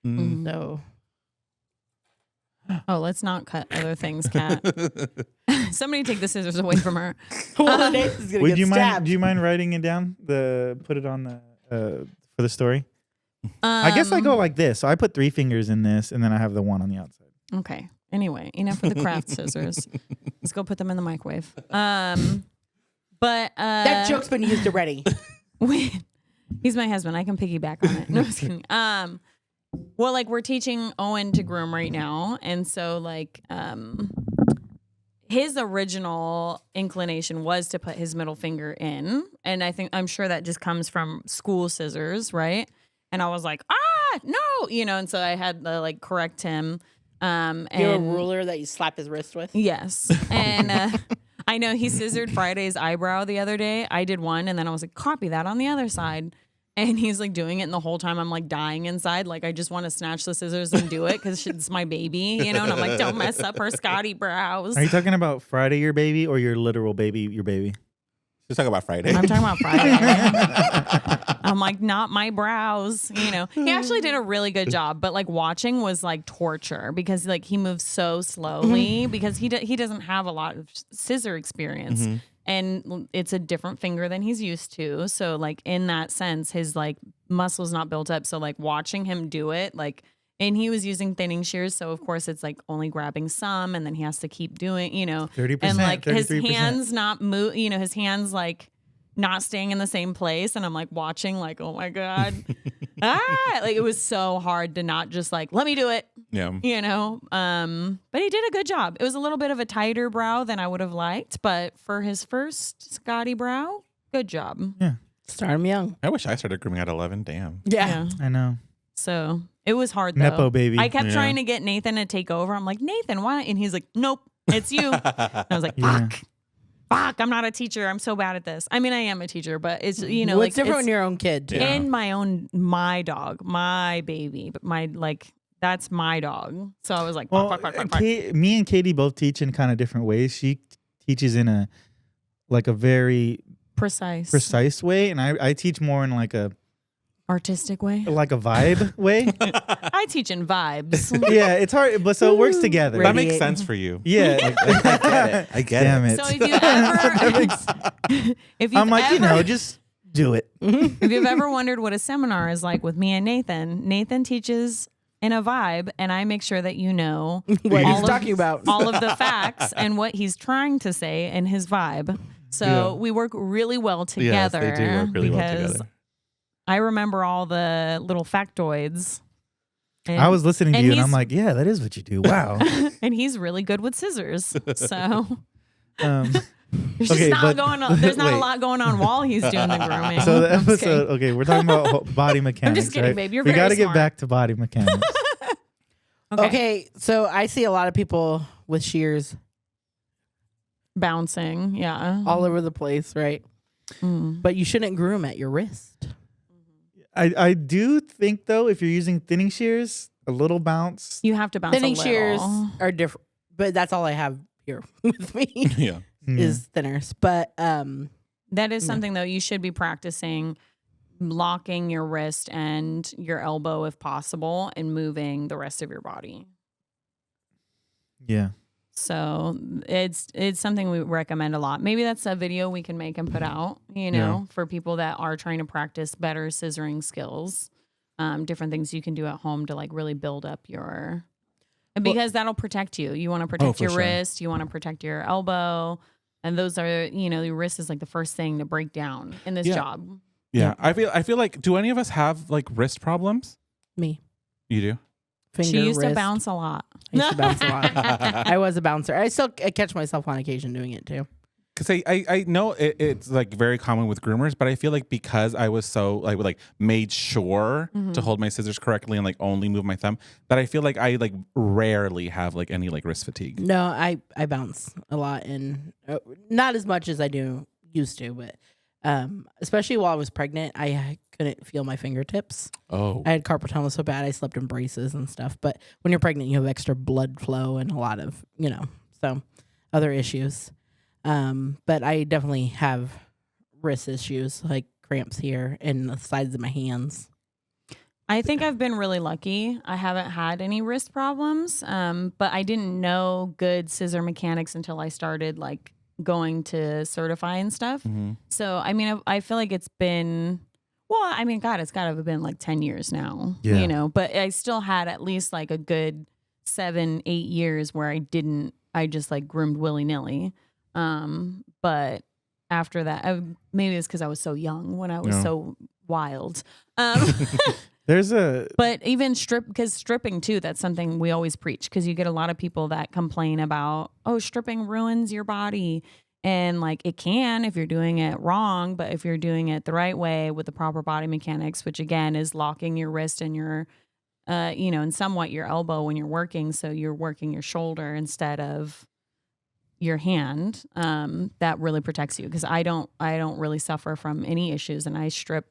Mm. So let's not cut other things, Kat. Somebody take the scissors away from her. one day this is gonna Would get you stabbed. mind? Do you mind writing it down? Put it on the for the story. I guess I go like this. So I put 3 fingers in this, and then I have the one on the outside. Okay. Anyway, enough with the craft scissors. Let's go put them in the microwave. But That joke's been used already. he's my husband. I can piggyback on it. No, I'm just kidding. Well, like we're teaching Owen to groom right now, and so like his original inclination was to put his middle finger in, and I'm sure that just comes from school scissors, right? And I was like, no, and so I had to like correct him. And You have a ruler that you slap his wrist with? yes, and I know he scissored Friday's eyebrow the other day. I did one, and then I was like, copy that on the other side. And he's like doing it, and the whole time I'm like dying inside. Like I just want to snatch the scissors and do it because it's my baby, And I'm like, don't mess up her Scotty brows. Are you talking about Friday, your baby, or your literal baby, your baby? Let's talk about Friday. I'm talking about Friday. I'm like, not my brows. He actually did a really good job, but like watching was like torture because like he moves so slowly because he doesn't have a lot of scissor experience. And it's a different finger than he's used to. So like in that sense, his like muscle's not built up. So like watching him do it, like, and he was using thinning shears. So of course it's like only grabbing some and then he has to keep doing, 30%, and like his 33%. hands not move, his hands like not staying in the same place. And I'm like watching like, oh my God. Like it was so hard to not just like, let me do it. Yeah. But he did a good job. It was a little bit of a tighter brow than I would have liked, but for his first Scotty brow, good job. Yeah. Start him young. I wish I started grooming at 11. Damn. Yeah. I know. So it was hard though. Nepo baby. I kept Yeah. trying to get Nathan to take over. I'm like, Nathan, why? And he's like, nope, it's you. And I was like, fuck, I'm not a teacher. I'm so bad at this. I mean, I am a teacher, but it's, Well, like it's different when your own kid, too. Yeah. and my dog, my baby, but that's my dog. So I was like, fuck. Me and Katie both teach in kind of different ways. She teaches in a very Precise way, and I teach more in like a artistic way. vibe way. I teach in vibes. Yeah, it's hard, but so it works together. That makes Radiate. sense for you. Yeah, I get damn it. it. So if I'm you've like, ever, just do it. if you've ever wondered what a seminar is like with me and Nathan teaches in a vibe, and I make sure that What all he's of- talking about. all of the facts and what he's trying to say in his vibe. So we work really well Yes, together. they do work really well because together. I remember all the little factoids. And, I was listening to and you, and I'm he's- like, yeah, that is what you do. Wow. and he's really good with scissors. So Um, there's Okay, just but- not going on. There's not a wait. lot going on while he's doing the grooming. so the I'm just kidding. episode, okay, we're talking about body mechanics. kidding, right? babe. You're we very gotta get smart. back to body mechanics. Okay, so I see a lot of people with shears Bouncing, yeah. all over the place, right? Mm. But you shouldn't groom at your wrist. I do think though, if you're using thinning shears, a little bounce. You have to bounce Thinning a little. shears are different, but that's all I have here with me Yeah. is thinners. But That is something though you should be practicing locking your wrist and your elbow if possible and moving the rest of your body. Yeah. So it's something we recommend a lot. Maybe that's a video we can make and put out, for people that are trying to practice better scissoring skills. Different things you can do at home to like really build up your, because that'll protect you. You want to protect for your sure. wrist, you want to protect your elbow. And those are, your wrist is like the first thing to break down in this Yeah. job. Yeah. I feel like, do any of us have like wrist problems? me, You do? finger, She used to wrist. bounce a lot. I used to bounce a lot. I was a bouncer. I catch myself on occasion doing it too. Because I know it's like very common with groomers, but I feel like because I was so like made sure to hold my scissors correctly and like only move my thumb, that I feel like I like rarely have like any like wrist fatigue. No, I bounce a lot and not as much as I do used to, but especially while I was pregnant, I couldn't feel my fingertips. Oh, I had carpal tunnel so bad I slept in braces and stuff. But when you're pregnant, you have extra blood flow and a lot of so other issues. But I definitely have wrist issues like cramps here and the sides of my hands. I think I've been really lucky. I haven't had any wrist problems, but I didn't know good scissor mechanics until I started like going to certify and stuff. So, I mean, I feel like it's been, God, it's got to have been like 10 years now, Yeah. but I still had at least like a good 7-8 years where I just like groomed willy nilly. But after that. Maybe it's because I was so young when I was so wild. There's a But even stripping too, that's something we always preach, because you get a lot of people that complain about, oh, stripping ruins your body. And like it can if you're doing it wrong, but if you're doing it the right way with the proper body mechanics, which again is locking your wrist and your, and somewhat your elbow when you're working. So you're working your shoulder instead of your hand. That really protects you, because I don't really suffer from any issues, and I strip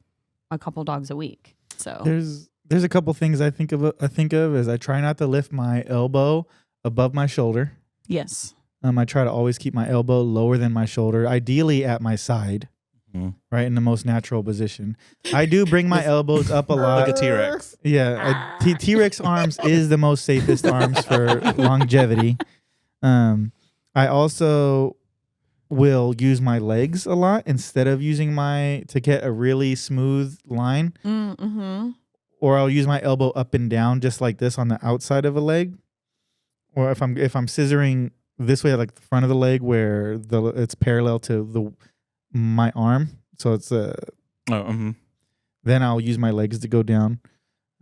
a couple dogs a week. So there's a couple things I think of as I try not to lift my elbow above my shoulder. yes. I try to always keep my elbow lower than my shoulder, ideally at my side, right, in the most natural position. I do bring my elbows up a lot. Like a T-Rex. Yeah, T-Rex arms is the most safest arms for longevity. I also will use my legs a lot instead of using to get a really smooth line. Mm-hmm. Or I'll use my elbow up and down just like this on the outside of a leg. Or if I'm scissoring this way, like the front of the leg where it's parallel to my arm, so it's then I'll use my legs to go down.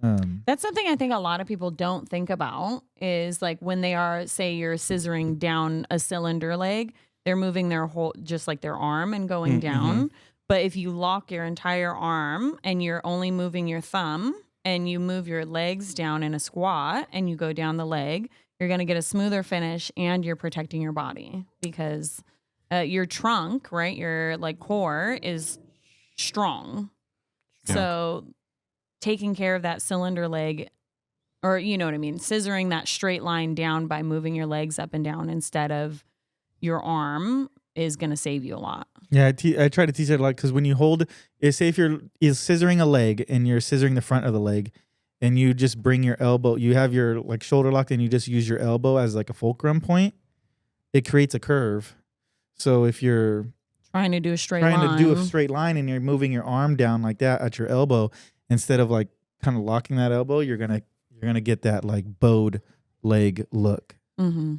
That's something I think a lot of people don't think about, is like when they are, say you're scissoring down a cylinder leg, they're moving their whole, just like their arm and going down. But if you lock your entire arm and you're only moving your thumb and you move your legs down in a squat and you go down the leg, you're going to get a smoother finish and you're protecting your body, because your trunk, right, your like core is strong. Yeah. So taking care of that cylinder leg, or you know what I mean, scissoring that straight line down by moving your legs up and down instead of your arm is going to save you a lot. Yeah, I try to teach it a lot, because when you hold, say if you're scissoring a leg and you're scissoring the front of the leg, and you just bring your elbow, you have your like shoulder locked, and you just use your elbow as like a fulcrum point, it creates a curve. So if you're Trying to do a straight line. And you're moving your arm down like that at your elbow, instead of like kind of locking that elbow, you're gonna get that like bowed leg look. Mm-hmm.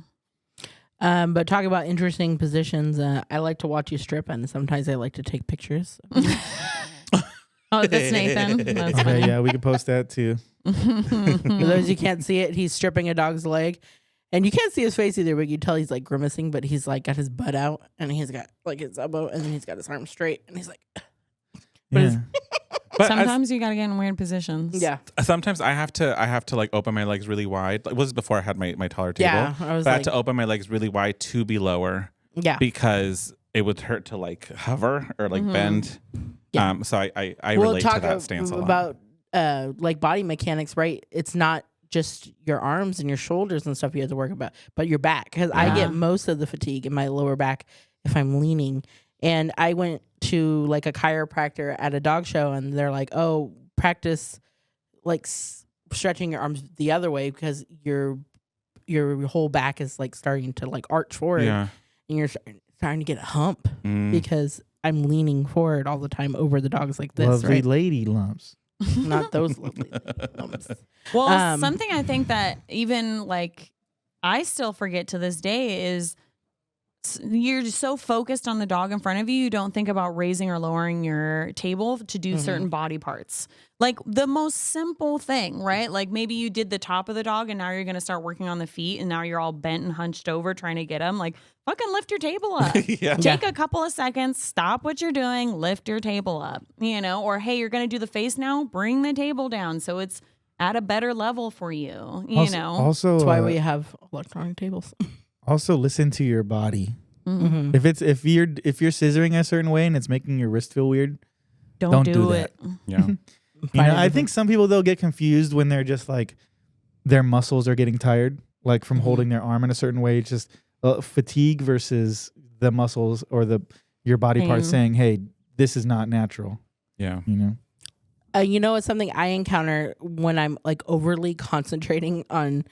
But talk about interesting positions. I like to watch you strip, and sometimes I like to take pictures. Oh, that's Nathan. That's Okay, funny. yeah, we can post that too. For those you can't see it, he's stripping a dog's leg, and you can't see his face either, but you can tell he's like grimacing, but he's like got his butt out, and he's got like his elbow, and then he's got his arm straight, and he's like, But Yeah. But Sometimes you got to get in weird positions. yeah, sometimes I have to like open my legs really wide. Like, was before I had my taller table. yeah. I was But I like, had to open my legs really wide to be lower yeah, because it would hurt to like hover or like bend. Yeah. So I we'll relate talk to that stance a lot. about like body mechanics, right? It's not just your arms and your shoulders and stuff you have to work about, but your back. Because I get most of the fatigue in my lower back if I'm leaning. And I went to like a chiropractor at a dog show, and they're like, "Oh, practice like stretching your arms the other way, because your whole back is like starting to like arch forward, Yeah. and you're starting to get a hump because I'm leaning forward all the time over the dogs like this, Lovely right? lady lumps. Not those lovely lumps. Well, something I think that even like I still forget to this day is you're just so focused on the dog in front of you, you don't think about raising or lowering your table to do certain body parts. Like the most simple thing, right? Like maybe you did the top of the dog and now you're going to start working on the feet, and now you're all bent and hunched over trying to get them. Like fucking lift your table up. Yeah. Take a couple of seconds, stop what you're doing, lift your table up, or hey, you're going to do the face now, bring the table down so it's at a better level for you, Also, That's why we have electronic tables. Also, listen to your body. Mm-hmm. If you're scissoring a certain way and it's making your wrist feel weird, Don't do do that. it. Yeah. I think some people they'll get confused when they're just like their muscles are getting tired, like from holding their arm in a certain way. It's just fatigue versus the muscles or your body parts saying, "Hey, this is not natural." Yeah. It's something I encounter when I'm like overly concentrating on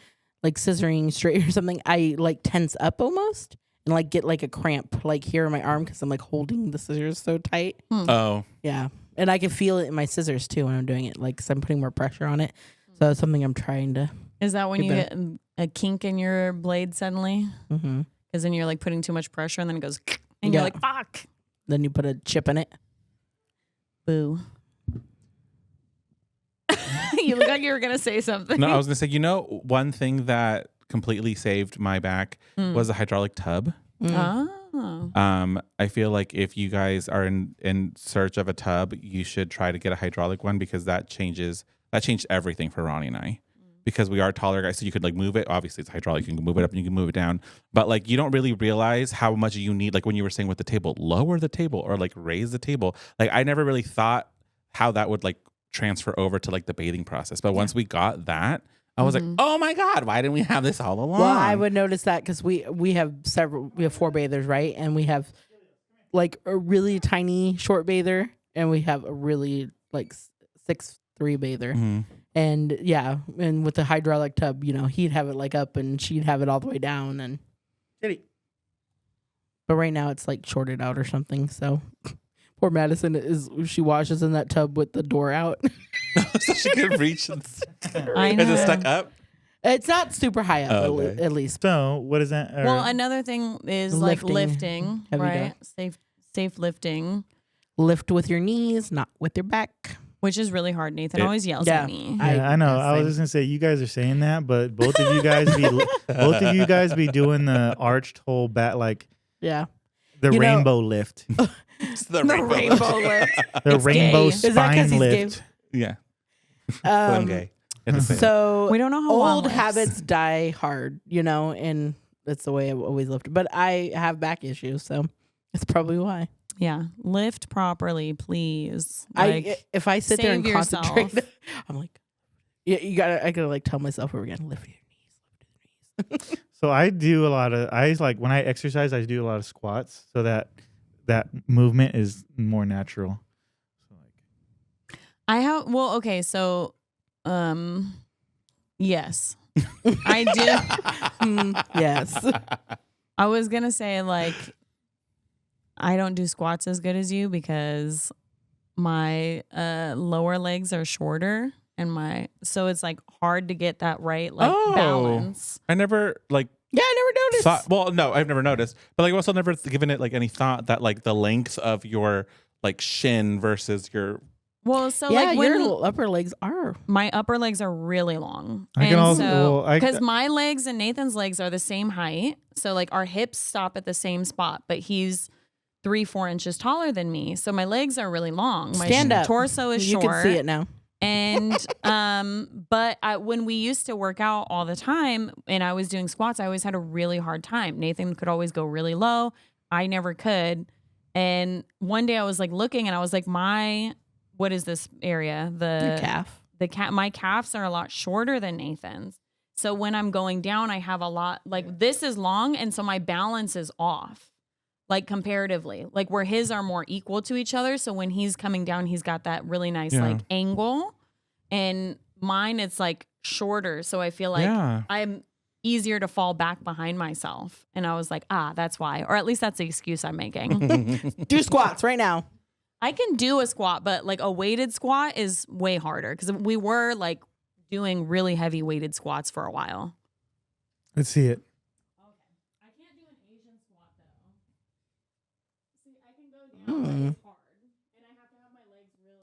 like scissoring straight or something. I like tense up almost and like get like a cramp like here in my arm because I'm like holding the scissors so tight. Oh. Yeah, and I can feel it in my scissors too when I'm doing it. Like, 'cause I'm putting more pressure on it. So it's something I'm trying to. Is that when Get you better. get a kink in your blade suddenly? Mm-hmm. Because then you're like putting too much pressure and then it goes and you're Yeah. like, fuck. Then you put a chip in it. Boo. You look like you were gonna say something. No, I was gonna say, one thing that completely saved my back was a hydraulic tub. Oh. I feel like if you guys are in search of a tub, you should try to get a hydraulic one because that changed everything for Ronnie and I. Because we are taller guys, so you could like move it. Obviously, it's hydraulic. You can move it up and you can move it down. But like, you don't really realize how much you need. Like when you were saying with the table, lower the table or like raise the table. Like I never really thought how that would like transfer over to like the bathing process. But once we got that, I was like, oh my God, why didn't we have this all along? Well, I would notice that because we have 4 bathers, right? And we have like a really tiny short bather, and we have a really like 6'3" bather. Mm-hmm. And yeah, and with the hydraulic tub, he'd have it like up and she'd have it all the way down. And but right now it's like shorted out or something. So poor Madison she washes in that tub with the door out. So she could reach. I know. Is it stuck up? It's not super high up, Okay. at least. So what is that? Well, another thing is like lifting, Heavy right? Safe lifting, Lift with your knees, not with your back. which is really hard. Nathan always yells Yeah. at me. yeah, I know. I was just gonna say you guys are saying that, but both of you guys be doing the arched whole back, like Yeah. the You know- rainbow lift, It's the rainbow lift. the It's rainbow gay. Is that 'cause spine he's gay? lift. Yeah. I'm Um, gay. I had to say it. so We don't know how one old lifts. habits die hard, and that's the way I've always lifted. But I have back issues, so that's probably why. Yeah, lift properly, please. Like, If I sit there and save concentrate, yourself. I'm like, yeah, I gotta like tell myself over again, lift your knees. So I do a lot of when I exercise, I do a lot of squats so that movement is more natural. I have. Well, okay, so, yes, I do. Yes. I was gonna say like, I don't do squats as good as you because my lower legs are shorter and so it's like hard to get that right balance. I never like Yeah, I never noticed. thought. Well, no, I've never noticed, but like I've also never given it like any thought that like the length of your like shin versus your. Well, so yeah, like when your upper legs are. my upper legs are really long, I can and also- so well, I- because my legs and Nathan's legs are the same height, so like our hips stop at the same spot, but he's 3-4 inches taller than me, so my legs are really long. My Stand up. torso is You short. can see it now. And but when we used to work out all the time and I was doing squats, I always had a really hard time. Nathan could always go really low. I never could. And one day I was like looking and I was like, what is this area? Your calf. My calves are a lot shorter than Nathan's. So when I'm going down, I have a lot like this is long. And so my balance is off. Like comparatively, like where his are more equal to each other. So when he's coming down, he's got that really nice like angle, and mine it's like shorter. So I feel like I'm easier to fall back behind myself. And I was like, that's why, or at least that's the excuse I'm making. Do squats right now. I can do a squat, but like a weighted squat is way harder because we were like doing really heavy weighted squats for a while. Let's see it.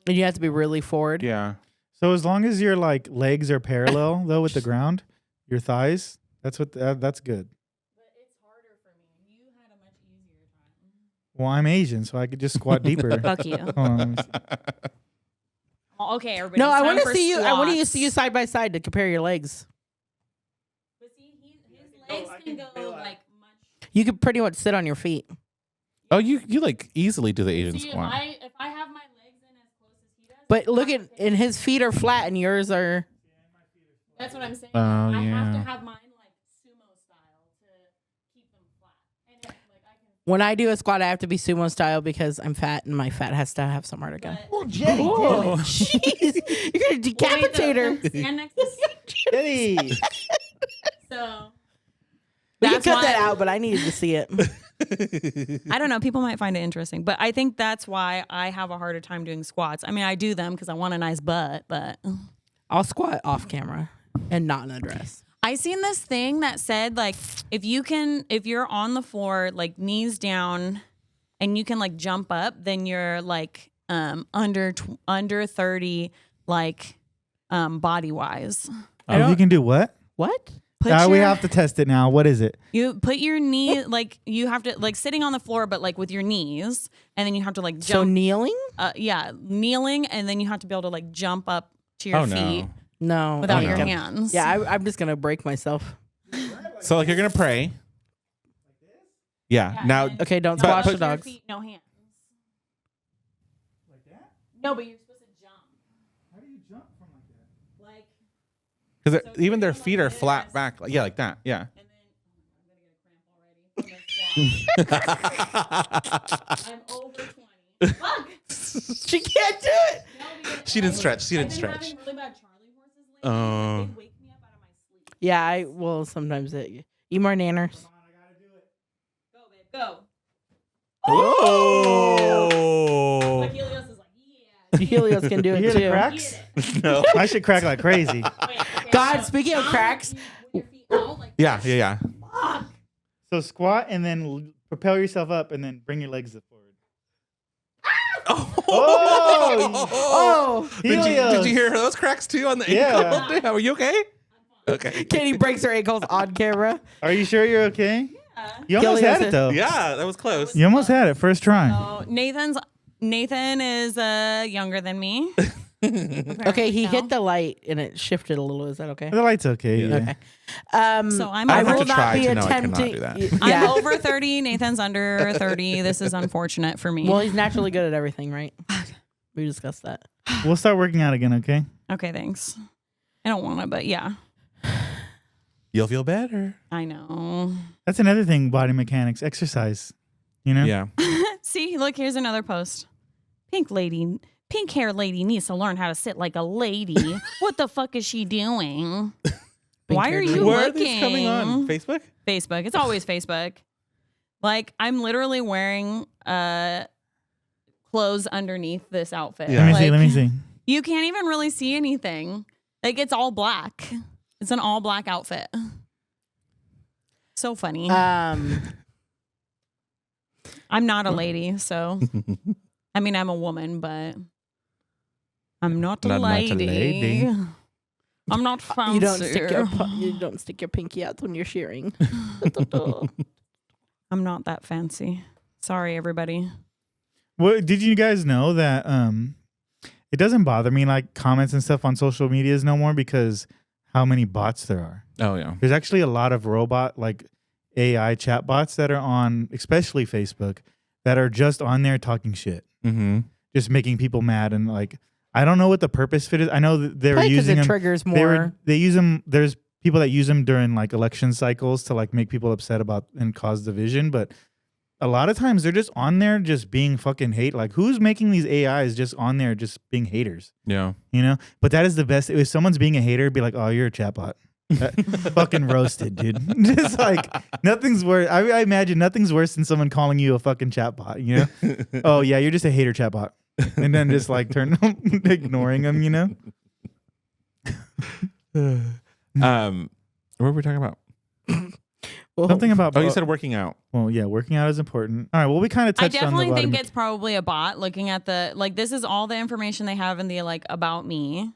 And you have to be really forward. Yeah. So as long as your like legs are parallel though with the ground, your thighs, that's good. But it's harder for me. You had a much easier time. Well, I'm Asian, so I could just squat deeper. Fuck you. Hold on, let me see. Okay, everybody. No, I want to see you. I want to see you side by side to compare your legs. But see, his legs can go like much. You could pretty much sit on your feet. Oh, you like easily do the Asian See, squat. if I have my legs in as close as he does. But look at, and his feet are flat and yours are. That's what I'm saying. Oh, I have yeah. to have mine like sumo style to keep them flat. And like I can. When I do a squat, I have to be sumo style because I'm fat and my fat has to have somewhere to go. Oh, Jenny, Oh, jeez. You're going to decapitate her. Stand next to Jenny. So. We can That's cut why- that out, but I needed to see it. I don't know. People might find it interesting, but I think that's why I have a harder time doing squats. I mean, I do them because I want a nice butt, but I'll squat off camera and not in a dress. I seen this thing that said like if you're on the floor like knees down and you can like jump up, then you're like under 30 like body wise. Oh, you can do what? What? We have to test it now. What is it? You put your knee like you have to like sitting on the floor, but like with your knees, and then you have to like jump. So kneeling? Kneeling, and then you have to be able to like jump up to your feet No. without your hands. Yeah, I'm just gonna break myself. So like you're gonna pray. Yeah. Now. Okay, don't But- squash but- the dogs. Feet, no hands. Like that? No, but you're supposed to jump. How do you jump from like that? Like, Because So even their you're feet are like flat this. back. Yeah, like that. Yeah. and then I'm gonna get a cramp already. I'm over 20. Fuck. She can't do it. No, because She didn't I- stretch. She didn't I've been stretch. having really bad Charlie horses lately. Oh. They wake me up out of my sleep. Yeah, I will sometimes. Eat more nanners. Go, babe, go. Oh. Like Helios is like, yeah. Helios can do You it hear the too. cracks? No. I should crack like crazy. Wait, okay, God, so speaking of jump cracks- with your feet out, like Yeah. Yeah. Yeah. fuck. So squat and then propel yourself up and then bring your legs forward. Oh. Oh, Did Helios. you hear those cracks too on the Yeah. ankle? Are you okay? Okay. Katie breaks her ankles on camera. Are you sure you're okay? Yeah. You almost Helios had it is- though. Yeah, that was close. You almost had it first try. Oh, Nathan is younger than me. Okay, he hit the light and it shifted a little. Is that okay? The light's okay. Yeah. Yeah. Okay. So I'm I I'd have will to not try be to know I cannot attempting. do that. I'm Yeah. over 30. Nathan's under 30. This is unfortunate for me. Well, he's naturally good at everything, right? We discussed that. We'll start working out again, okay? Okay, thanks. I don't want to, but yeah, You'll feel better. I know. That's another thing, body mechanics, exercise. You know? Yeah. See, look, here's another post. Pink hair lady needs to learn how to sit like a lady. What the fuck is she doing? Why are you Where are looking? these coming on? Facebook? Facebook. It's always Facebook. Like I'm literally wearing clothes underneath this outfit. Yeah. Let me see. You can't even really see anything. Like it's all black. It's an all black outfit. So funny. Um, I'm not a lady, so I mean I'm a woman, but I'm not a Not much a lady. lady. I'm not fancy. you don't stick your pinky out when you're shearing. I'm not that fancy. Sorry, everybody. Well, did you guys know that it doesn't bother me like comments and stuff on social medias no more because how many bots there are. Oh, yeah. There's actually a lot of robot like AI chat bots that are on, especially Facebook, that are just on there talking shit, Mm-hmm. just making people mad. And like, I don't know what the purpose fit is. I know that they were using it them. triggers more. They use them. There's people that use them during like election cycles to like make people upset about and cause division. But a lot of times they're just on there just being fucking hate. Like who's making these AIs just on there just being haters? Yeah. You know? But that is the best. If someone's being a hater, be like, oh, you're a chatbot. Fucking roasted, dude. Just like nothing's worse. I imagine nothing's worse than someone calling you a fucking chatbot. You know? Oh yeah, you're just a hater chatbot, and then just like ignoring them. You know? What were we talking about? Something about. Oh, you said working out. Well, yeah, working out is important. All right. Well, we kind of I touched on the definitely body think it's probably a bot looking at the like this is all the information they have in the like about me.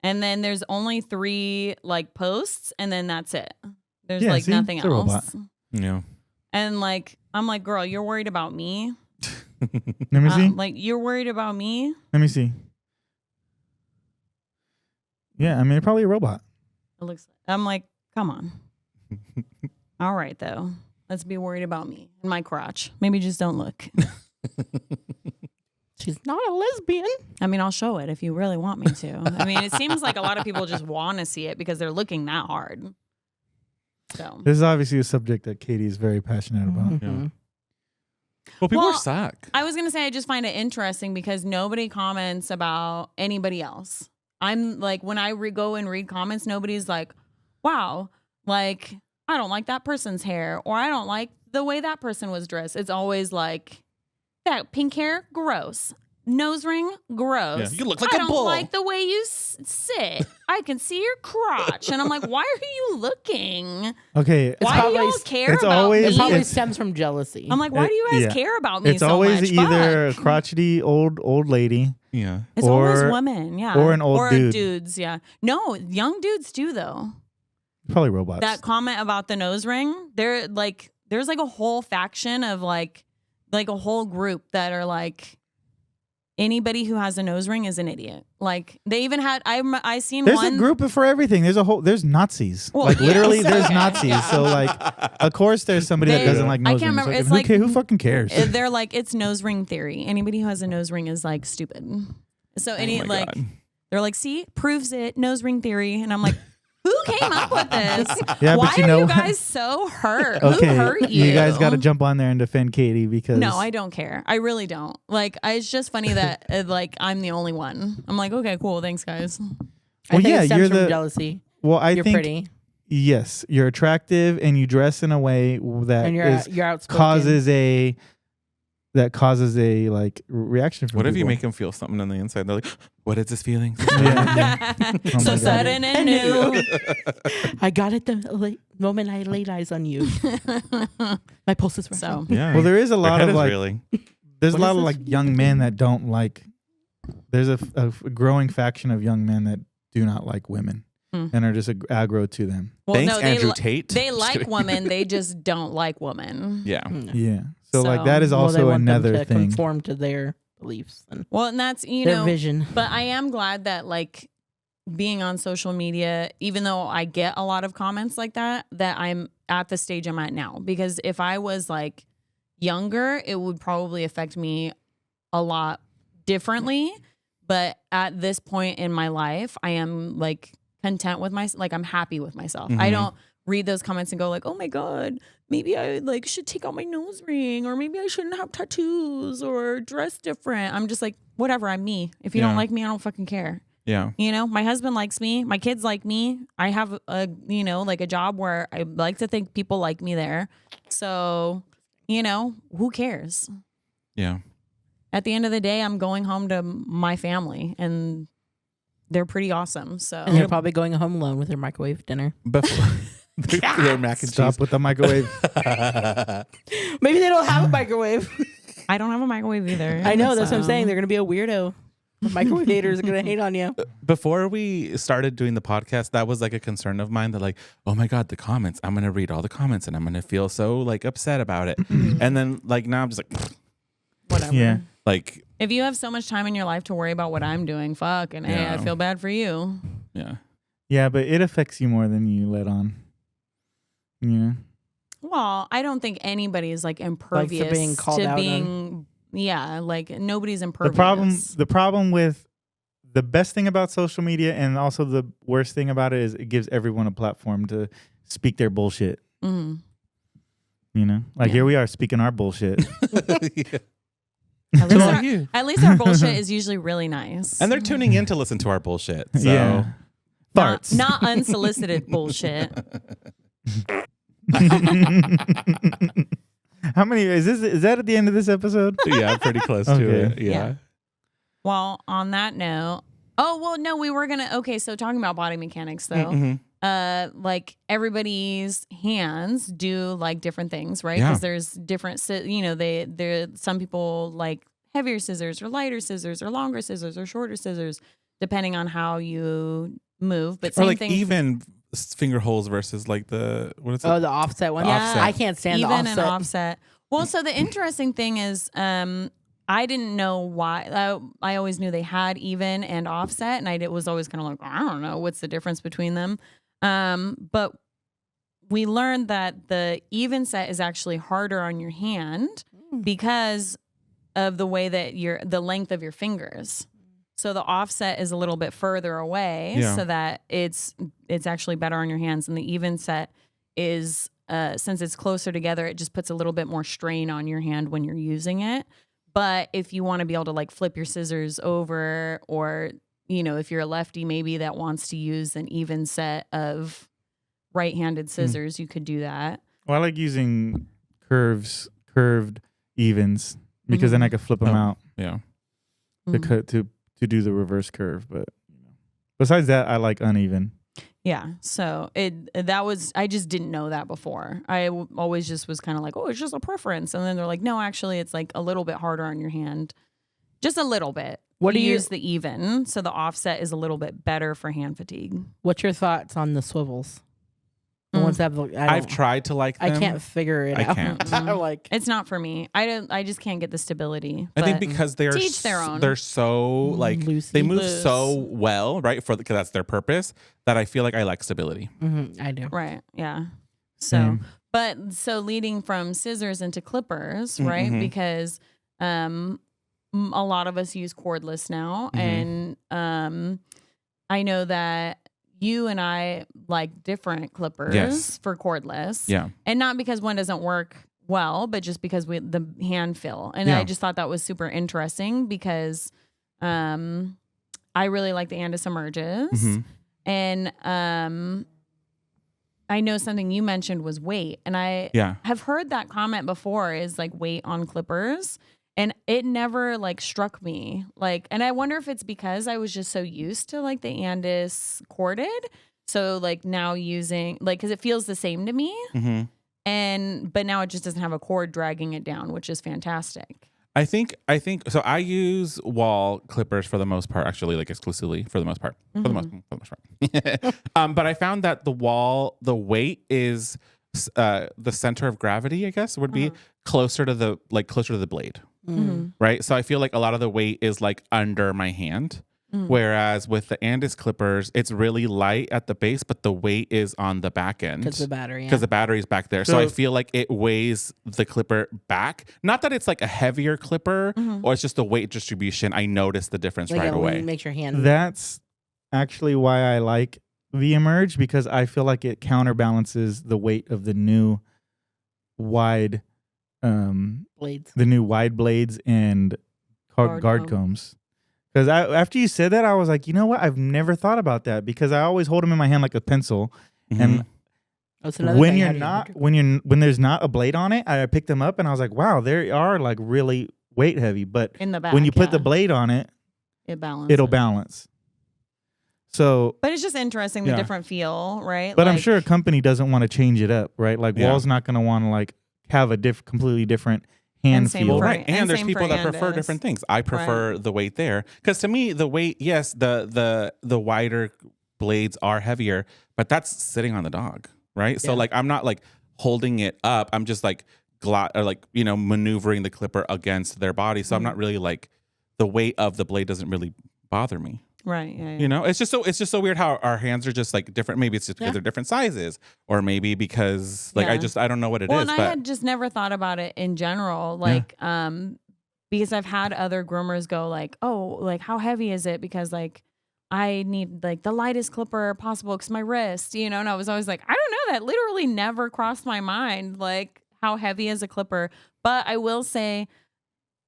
And then there's only 3 like posts and then that's it. There's Yeah, like see? nothing It's a robot. else. Yeah. And like I'm like, girl, you're worried about me? Let me see. Like you're worried about me? Let me see. Yeah, I mean, probably a robot. It looks I'm like, come on. All right though. Let's be worried about me and my crotch. Maybe just don't look. She's not a lesbian. I mean, I'll show it if you really want me to. I mean, it seems like a lot of people just want to see it because they're looking that hard. So This is obviously a subject that Katie is very passionate about. Mhm. Well, people Well, suck. I was going to say, I just find it interesting because nobody comments about anybody else. I'm like, when I go and read comments, nobody's like, wow, like, I don't like that person's hair or I don't like the way that person was dressed. It's always like, that pink hair, gross. nose ring, gross. Yeah, you look like I a don't bull. like the way you sit. I can see your crotch, and I'm like, why are you looking? Okay. Why do probably- y'all care it's about always- It me? probably It's- stems from jealousy. I'm like, why do you guys yeah. care about me It's so always much? either a Fuck. crotchety old lady. Yeah. It's always or- women, yeah, or an old dude. dudes, yeah. No, young dudes too, though. Probably robots. That comment about the nose ring, there's like a whole faction of like a whole group that are like, anybody who has a nose ring is an idiot. Like they even had I seen There's one a group for everything. There's Nazis. Well, like yeah, literally, so- there's Nazis. So like, of course, there's somebody that They- doesn't like I nose can't rings. remember. It's who, like- who fucking cares? They're like, it's nose ring theory. Anybody who has a nose ring is like stupid. So any Oh my like God. they're like, see, proves it, nose ring theory. And I'm like, who came up with this? Yeah, Why but you are know you what? guys so hurt? Okay, Who hurt you? you guys got to jump on there and defend Katie because No, I don't care. I really don't. Like, it's just funny that like I'm the only one. I'm like, okay, cool, thanks, guys. I Well, think yeah, it stems you're from the- jealousy. Well, I You're think pretty, yes, you're attractive and you dress in a way that and you're outspoken. causes a like reaction from What if you people. make them feel something on the inside? They're like, what is this feeling? Yeah. Oh my So God. sudden and new. I got it the moment I laid eyes on you. My pulses were So Yeah. Well, there is a Their lot head of is like reeling. there's a What lot is of this? like young men that don't like. There's a growing faction of young men that do not like women and are just aggro to them. well, Thanks, no, they Andrew li- Tate. They Just like kidding. women. They just don't like women. Yeah. Yeah. So like So- that is Well, they also want them another to thing. conform to their beliefs and Well, and that's their vision. But I am glad that like being on social media, even though I get a lot of comments like that I'm at the stage I'm at now. Because if I was like younger, it would probably affect me a lot differently. But at this point in my life, I am like content with I'm happy with myself. I Mhm. don't read those comments and go like, oh my God, maybe I like should take out my nose ring, or maybe I shouldn't have tattoos or dress different. I'm just like, whatever, I'm me. If you don't Yeah. like me, I don't fucking care. Yeah. You know, my husband likes me. My kids like me. I have like a job where I like to think people like me there. So, who cares? Yeah. At the end of the day, I'm going home to my family and they're pretty awesome. So And they're probably going home alone with their microwave dinner. Before their mac and Stop cheese. with the microwave. Maybe they don't have a microwave. I don't have a microwave either. I know, that's what I'm so- saying. They're going to be a weirdo. The microwave haters are going to hate on you. Before we started doing the podcast, that was like a concern of mine that like, oh my God, the comments. I'm going to read all the comments and I'm going to feel so like upset about it. And then like now I'm just like, Whatever. Yeah. like, If you have so much time in your life to worry about what I'm doing, fuck. And hey, I Yeah. feel bad for you. yeah. Yeah, but it affects you more than you let on. Yeah. Well, I don't think anybody is like impervious being called to out being, yeah, like nobody's impervious. The problem with the best thing about social media and also the worst thing about it is it gives everyone a platform to speak their bullshit. Mhm. You know, like here we are speaking our bullshit. At, least So our, are you. at least our bullshit is usually really nice. And they're tuning in to listen to our bullshit. So Yeah. Farts. Not unsolicited bullshit. How many is that at the end of this episode? yeah, pretty close to Okay. it. Yeah. Well, on that note, we were going to, okay, so talking about body mechanics though, Mhm. like everybody's hands do like different things, right? Yeah. Because there's different, some people like heavier scissors or lighter scissors or longer scissors or shorter scissors, depending on how you move. But Or same like thing. even finger holes versus like what is it? Oh, the offset one? Yeah. Offset. I can't stand even the an offset. offset. Well, so the interesting thing is, I didn't know why. I always knew they had even and offset, and I was always kind of like, I don't know what's the difference between them. But we learned that the even set is actually harder on your hand because of the way that the length of your fingers. So the offset is a little bit further away, Yeah. so that it's actually better on your hands, and the even set is since it's closer together, it just puts a little bit more strain on your hand when you're using it. But if you want to be able to like flip your scissors over, or if you're a lefty maybe that wants to use an even set of right-handed scissors, you could do that. Well, I like using curved evens because then I can flip them Oh. out. Yeah. to cut to do the reverse curve. But besides that, I like uneven. Yeah. So I just didn't know that before. Always just was kind of like, oh, it's just a preference. And then they're like, no, actually it's like a little bit harder on your hand. Just a little bit. What do you use the even? So the offset is a little bit better for hand fatigue. What's your thoughts on the swivels? The ones that have I've tried to like them. I can't figure it out. I can't. I'm like, It's not for me. I just can't get the stability. I think But because they're to each their own. they're so like Loosey. they move Loose. so well, right? Because that's their purpose. That I feel like I like stability. I do. Right. Yeah. So, so leading from scissors into clippers, right? Because a lot of us use cordless now, and I know that you and I like different clippers for cordless. Yeah. And not because one doesn't work well, but just because the hand feel. And I just thought that was super interesting because I really like the Andis Emerges. And I know something you mentioned was weight. And I have heard that comment before is like weight on clippers. And it never like struck me like, and I wonder if it's because I was just so used to like the Andis corded. So like now using like, cause it feels the same to me. But now it just doesn't have a cord dragging it down, which is fantastic. I think so. I use wall clippers for the most part, actually, like exclusively for the most part. For the most part. But I found that the weight is the center of gravity, I guess, would be closer to the blade. Right. So I feel like a lot of the weight is like under my hand. Whereas with the Andis clippers, it's really light at the base, but the weight is on the back end. Because the battery. Because the battery's back there. So I feel like it weighs the clipper back. Not that it's like a heavier clipper or it's just the weight distribution. I noticed the difference like right away. Makes your hand. That's actually why I like the Emerge, because I feel like it counterbalances the weight of the new wide blades. The new wide blades and guard combs. Because after you said that, I was like, you know what? I've never thought about that, because I always hold them in my hand like a pencil. And when when there's not a blade on it, I picked them up and I was like, wow, they are like really weight heavy. But in the back, when you put the blade on it, it'll balance. So, but it's just interesting the different feel, right? But I'm sure a company doesn't want to change it up, right? Like Wall's not going to want to like have a completely different hand feel, right? And there's people that prefer different things. I prefer the weight there, because to me the weight, yes, the wider blades are heavier, but that's sitting on the dog, right? So like I'm not like holding it up. I'm just like maneuvering the clipper against their body. So I'm not really like, the weight of the blade doesn't really bother me. Right. Yeah. You know, it's just so weird how our hands are just like different. Maybe it's just because they're different sizes, or maybe because like I don't know what it is. And I had just never thought about it in general, like because I've had other groomers go like, oh, like how heavy is it? Because like I need like the lightest clipper possible because my wrist, you know. And I was always like, I don't know, that literally never crossed my mind, like how heavy is a clipper. But I will say,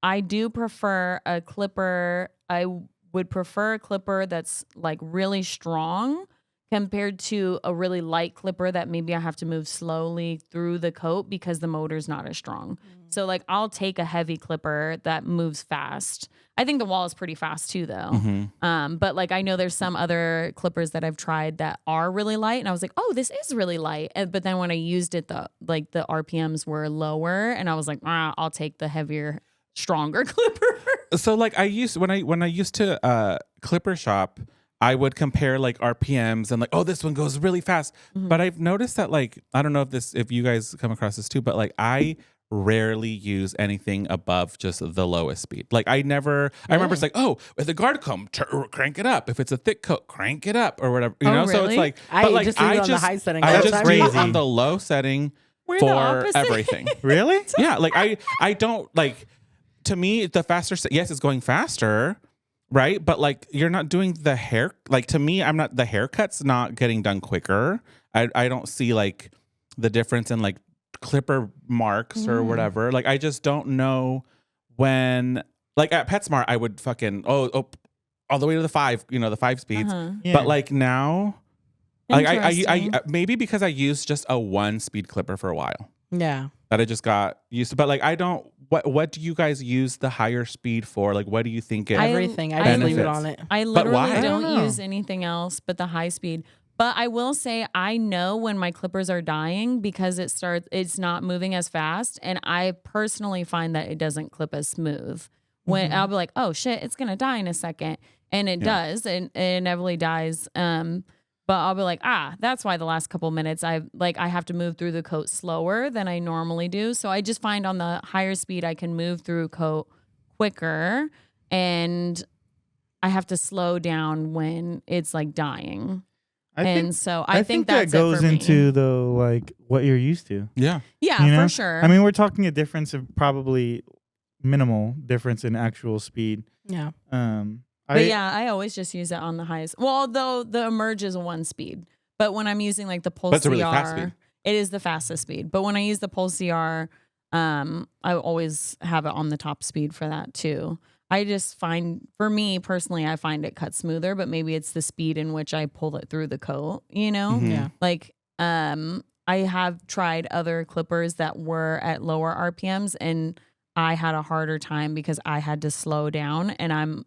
I do prefer a clipper. I would prefer a clipper that's like really strong compared to a really light clipper that maybe I have to move slowly through the coat because the motor's not as strong. So like I'll take a heavy clipper that moves fast. I think the Wall is pretty fast too though. But like I know there's some other clippers that I've tried that are really light, and I was like, oh, this is really light. But then when I used it, the RPMs were lower, and I was like, I'll take the heavier, stronger clipper. So like when I used to clipper shop, I would compare like RPMs and like, oh, this one goes really fast. But I've noticed that, like, I don't know if you guys come across this too, but like I rarely use anything above just the lowest speed. Like I remember it's like, oh, with a guard comb, crank it up. If it's a thick coat, crank it up or whatever. You know, really? So it's like, I just leave it on the high setting. I just crazy. do it on the low setting for everything. Really? Yeah, like I don't like. To me, the faster, yes, it's going faster, right? But like, you're not doing the hair. Like to me, the haircut's not getting done quicker. I don't see like the difference in like clipper marks or whatever. Like, I just don't know when, like at PetSmart, I would fucking, all the way to the 5, the 5 speeds. Yeah. But like now, like I maybe because I used just a 1 speed clipper for a while. Yeah. That I just got used to. But like, I don't what do you guys use the higher speed for? Like, what do you think it? Everything. I just leave it benefits? on it. I literally why? I don't don't know. use anything else but the high speed. But I will say I know when my clippers are dying because it's not moving as fast. And I personally find that it doesn't clip as smooth. When I'll be like, oh shit, it's gonna die in a second. And it does, and it inevitably dies. But I'll be like, that's why the last couple minutes I have to move through the coat slower than I normally do. So I just find on the higher speed I can move through coat quicker, and I have to slow down when it's like dying. I I think that that's goes it for into me. though like what you're used to. Yeah. Yeah, You know? for sure. I mean, we're talking a difference of probably minimal difference in actual speed. Yeah. But I always just use it on the highest. Well, although the emerge is a 1 speed, but when I'm using like the Pulse But it's a really fast CR, speed. it is the fastest speed. But when I use the Pulse CR, I always have it on the top speed for that too. I just find, for me personally, I find it cuts smoother, but maybe it's the speed in which I pull it through the coat, you know? Mhm. Yeah. Like, I have tried other clippers that were at lower RPMs, and I had a harder time because I had to slow down, and I'm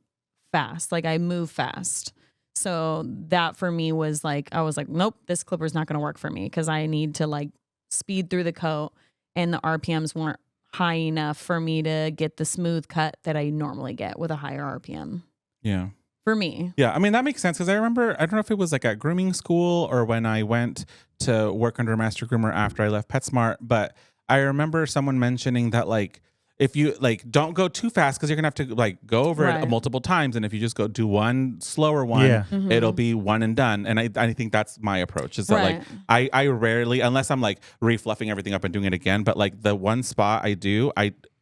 fast. Like, I move fast. So that for me was like, I was like, nope, this clipper's not going to work for me because I need to like speed through the coat, and the RPMs weren't high enough for me to get the smooth cut that I normally get with a higher RPM Yeah. for me. Yeah, I mean, that makes sense because I remember, I don't know if it was like at grooming school or when I went to work under a master groomer after I left PetSmart, but I remember someone mentioning that like, if you like, don't go too fast because you're going to have to like go over it Right. multiple times. And if you just go do one slower one, Yeah. it'll be one and done. And I think that's my approach is that Right. like, I rarely, unless I'm like refluffing everything up and doing it again, but like the one spot I do,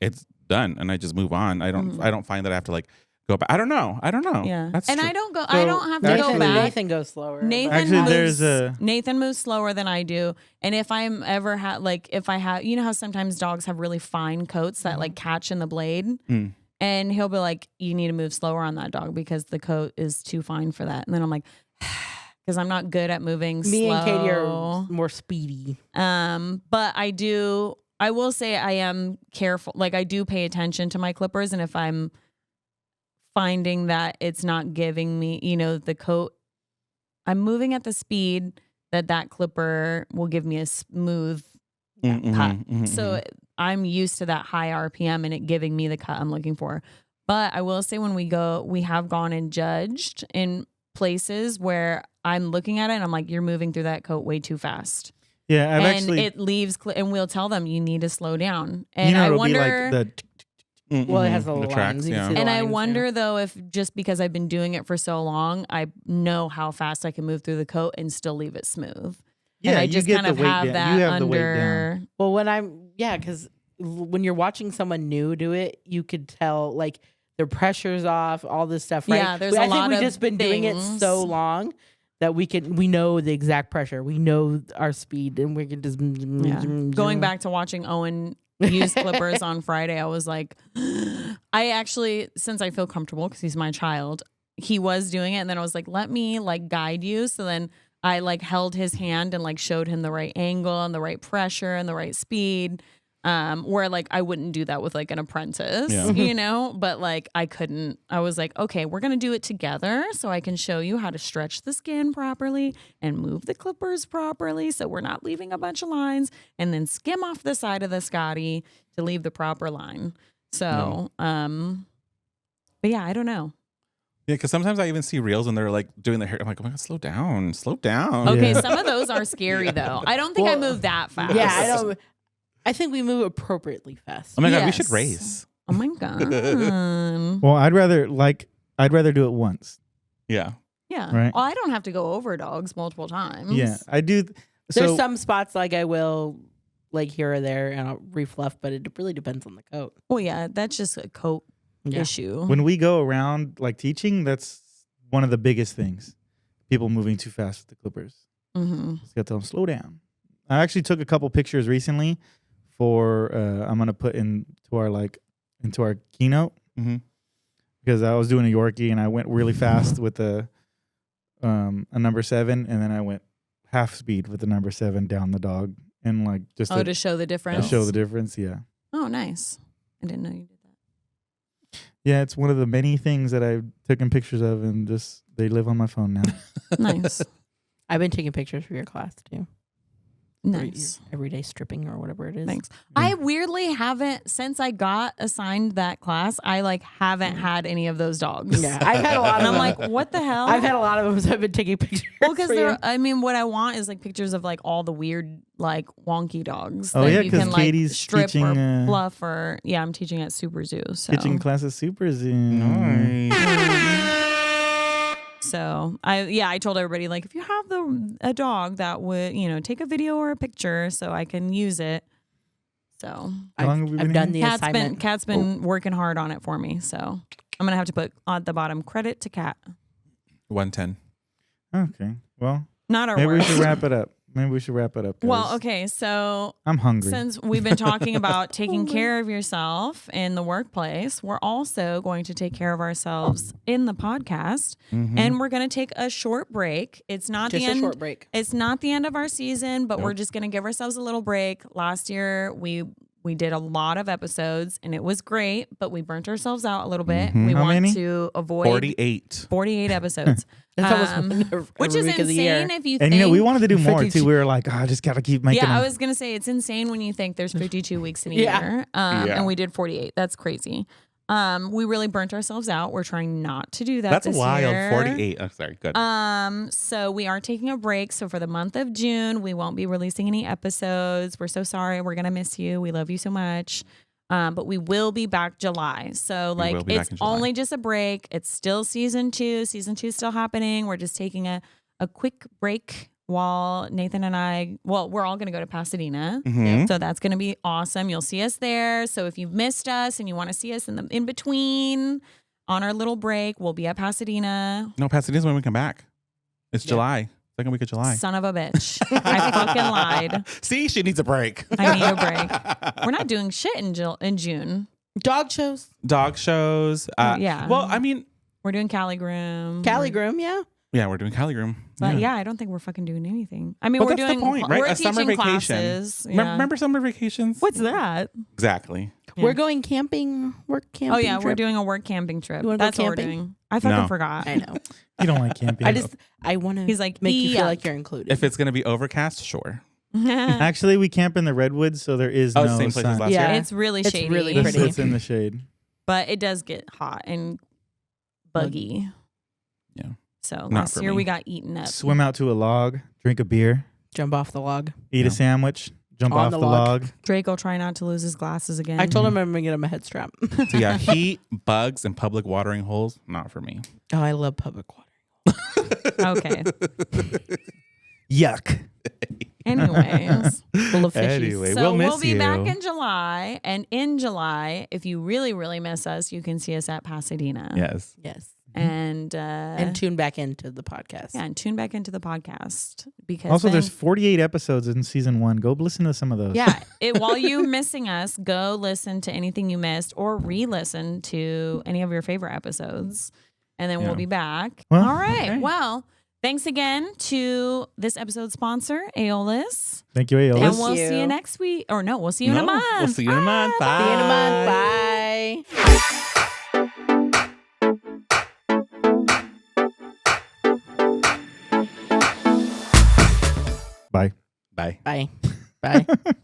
it's done and I just move on. I don't find that I have to like go back. I don't know. Yeah. That's And true. I don't So, have to go actually- back. Nathan goes slower. Nathan Actually, moves, there's Nathan moves slower than I do. And if I'm ever if I have, you know how sometimes dogs have really fine coats that like catch in the blade, Mm. and he'll be like, you need to move slower on that dog because the coat is too fine for that. And then I'm like, because I'm not good at moving Me slow. and Katie are more speedy. But I will say I am careful. Like, I do pay attention to my clippers, and if I'm finding that it's not giving me, the coat, I'm moving at the speed that clipper will give me a smooth Mhm, cut. mhm, So I'm used to that high RPM and it giving me the cut I'm looking for. But I will say when we have gone and judged in places where I'm looking at it and I'm like, you're moving through that coat way too fast. Yeah, I've and actually. it leaves, and we'll tell them you need to slow down. And I I it'll wonder, be like Well, it has the the lines. tracks. You can Yeah. see the and I lines, wonder though if just because I've been doing it for so long, I know how fast I can move through the coat and still leave it smooth. Yeah, and I you just get kind the of weight have down. that You have the weight under. down. Well, because when you're watching someone new do it, you could tell like their pressure's off, all this stuff, right? Yeah, there's I a think lot we've of just been doing it things. so long that we know the exact pressure, we know our speed, and we can just Going back to watching Owen use clippers on Friday, I was like, I actually, since I feel comfortable because he's my child, he was doing it, and then I was like, let me like guide you. So then I like held his hand and like showed him the right angle and the right pressure and the right speed. Where like I wouldn't do that with like an apprentice, Yeah. but like I couldn't. I was like, okay, we're gonna do it together so I can show you how to stretch the skin properly and move the clippers properly so we're not leaving a bunch of lines, and then skim off the side of the Scotty to leave the proper line. So, but yeah, I don't know. Yeah, because sometimes I even see reels and they're like doing their hair. I'm like, oh my God, slow down, slow down. Okay, Yeah. some of those are scary though. I don't think I Well, move that fast. Yeah, I don't. I think we move appropriately fast. Oh my God, we Yes. should race. Oh my god. Well, I'd rather do it once. Yeah. Yeah. Right. Well, I don't have to go over dogs multiple times. Yeah, I do. So There's some spots like I will like here or there and I'll refluff, but it really depends on the coat. Well, yeah, that's just a coat Yeah. issue. when we go around like teaching, that's one of the biggest things. People moving too fast with the clippers. Mm-hmm. Just got to tell them slow down. I actually took a couple pictures recently for I'm gonna put into our keynote Mm-hmm. because I was doing a Yorkie and I went really fast with a number 7, and then I went half speed with the number 7 down the dog, and like just To show the difference. to show the difference. Yeah. Oh, nice. I didn't know you did that. Yeah, it's one of the many things that I've taken pictures of, and just they live on my phone now. Nice. I've been taking pictures for your class too. For your Nice. everyday stripping or whatever it is. Thanks. I weirdly haven't, since I got assigned that class, I like haven't had any of those dogs. Yeah, I've had a lot And of I'm them. like, what the hell? I've had a lot of them, so I've been taking pictures. Well, because for you. they're, I mean, what I want is like pictures of like all the weird, like wonky dogs. Oh, that yeah, you 'cause can, Katie's like, strip teaching, or fluff or, yeah, I'm teaching at Super Zoo. So. Kitchen classes, Super Zoo. So I told everybody, like, if you have a dog that would, take a video or a picture so I can use it. So How long have we been I've done here? the assignment. Cat's been working hard on it for me. So I'm gonna have to put at the bottom credit to Cat. 110. Okay. Well, Not our maybe we worst. should wrap it up. Guys. Well, okay, so I'm hungry. since we've been talking about taking care of yourself in the workplace, we're also going to take care of ourselves in the podcast, and we're going to take a short break. It's not Just the a end. short break. It's not the end of our season, but we're just going to give ourselves a little break. Last year, we did a lot of episodes, and it was great, but we burnt ourselves out a little bit. We How want many? to avoid 48. episodes. That's almost every which is week of the year. insane if you And think. we wanted to do more 52. too. We were like, I just gotta keep making. Yeah, I them. was gonna say it's insane when you think there's 52 weeks in a Yeah. year, and we did 48. That's crazy. We really burnt ourselves out. We're trying not to do that. That's this wild. year. 48. Oh, sorry. Good. So we are taking a break. So for the month of June, we won't be releasing any episodes. We're so sorry. We're gonna miss you. We love you so much. But we will be back July. So We will like be back it's in July. only just a break. It's still season 2. Season 2 is still happening. We're just taking a quick break while Nathan and we're all going to go to Pasadena. So that's going to be awesome. You'll see us there. So if you've missed us and you want to see us in between on our little break, we'll be at Pasadena. No, Pasadena's when we come back. It's July. Second week of July. Son of a bitch. I fucking lied. See, she needs a break. I need a break. We're not doing shit in June. Dog shows. Dog shows. Yeah. Well, I mean, We're doing Cali Groom. Cali Groom, yeah. yeah, we're doing Cali Groom. But yeah, I don't think we're fucking doing anything. I mean, Well, we're that's doing the point, right? We're A summer teaching vacation. classes. Yeah. Remember summer vacations? What's that? Exactly. Yeah. We're going camping. Work camping. Oh yeah, we're trip. doing a work camping trip. You wanna go That's what we're camping? doing. I fucking No. forgot. I know. You don't like camping. I want to. He's like, make you feel yuck. like you're included. If it's going to be overcast, sure. Actually, we camp in the redwoods, so there is Oh, no same place as sun. last Yeah. year? It's really It's shady. really This pretty. sits in the shade. But it does get hot and buggy. Yeah. So Not last for year me. we got eaten up. Swim out to a log, drink a beer, Jump off the log. eat Yeah. a sandwich, jump On off the the log. log. Draco try not to lose his glasses again. I told him I'm gonna get him a head strap. So yeah, heat, bugs, and public watering holes, not for me. Oh, I love public water. Okay. Yuck. Anyways. Full of fishies. Anyway, So we'll miss we'll be you. back in July. And in July, if you really, really miss us, you can see us at Pasadena. Yes. Yes. And tune back into the podcast. and tune back into the podcast because Also, then- there's 48 episodes in season 1. Go listen to some of those. yeah, while you missing us, go listen to anything you missed or re-listen to any of your favorite episodes, and then Yeah. we'll be back. Well, All right. okay. Well, thanks again to this episode's sponsor, Aeolus, Thank you, Aeolus. and we'll you. see you next week. Or no, we'll see you in a No, month. We'll see you in a month. Bye. See you in a month. Bye. Bye. Bye. Bye. Bye.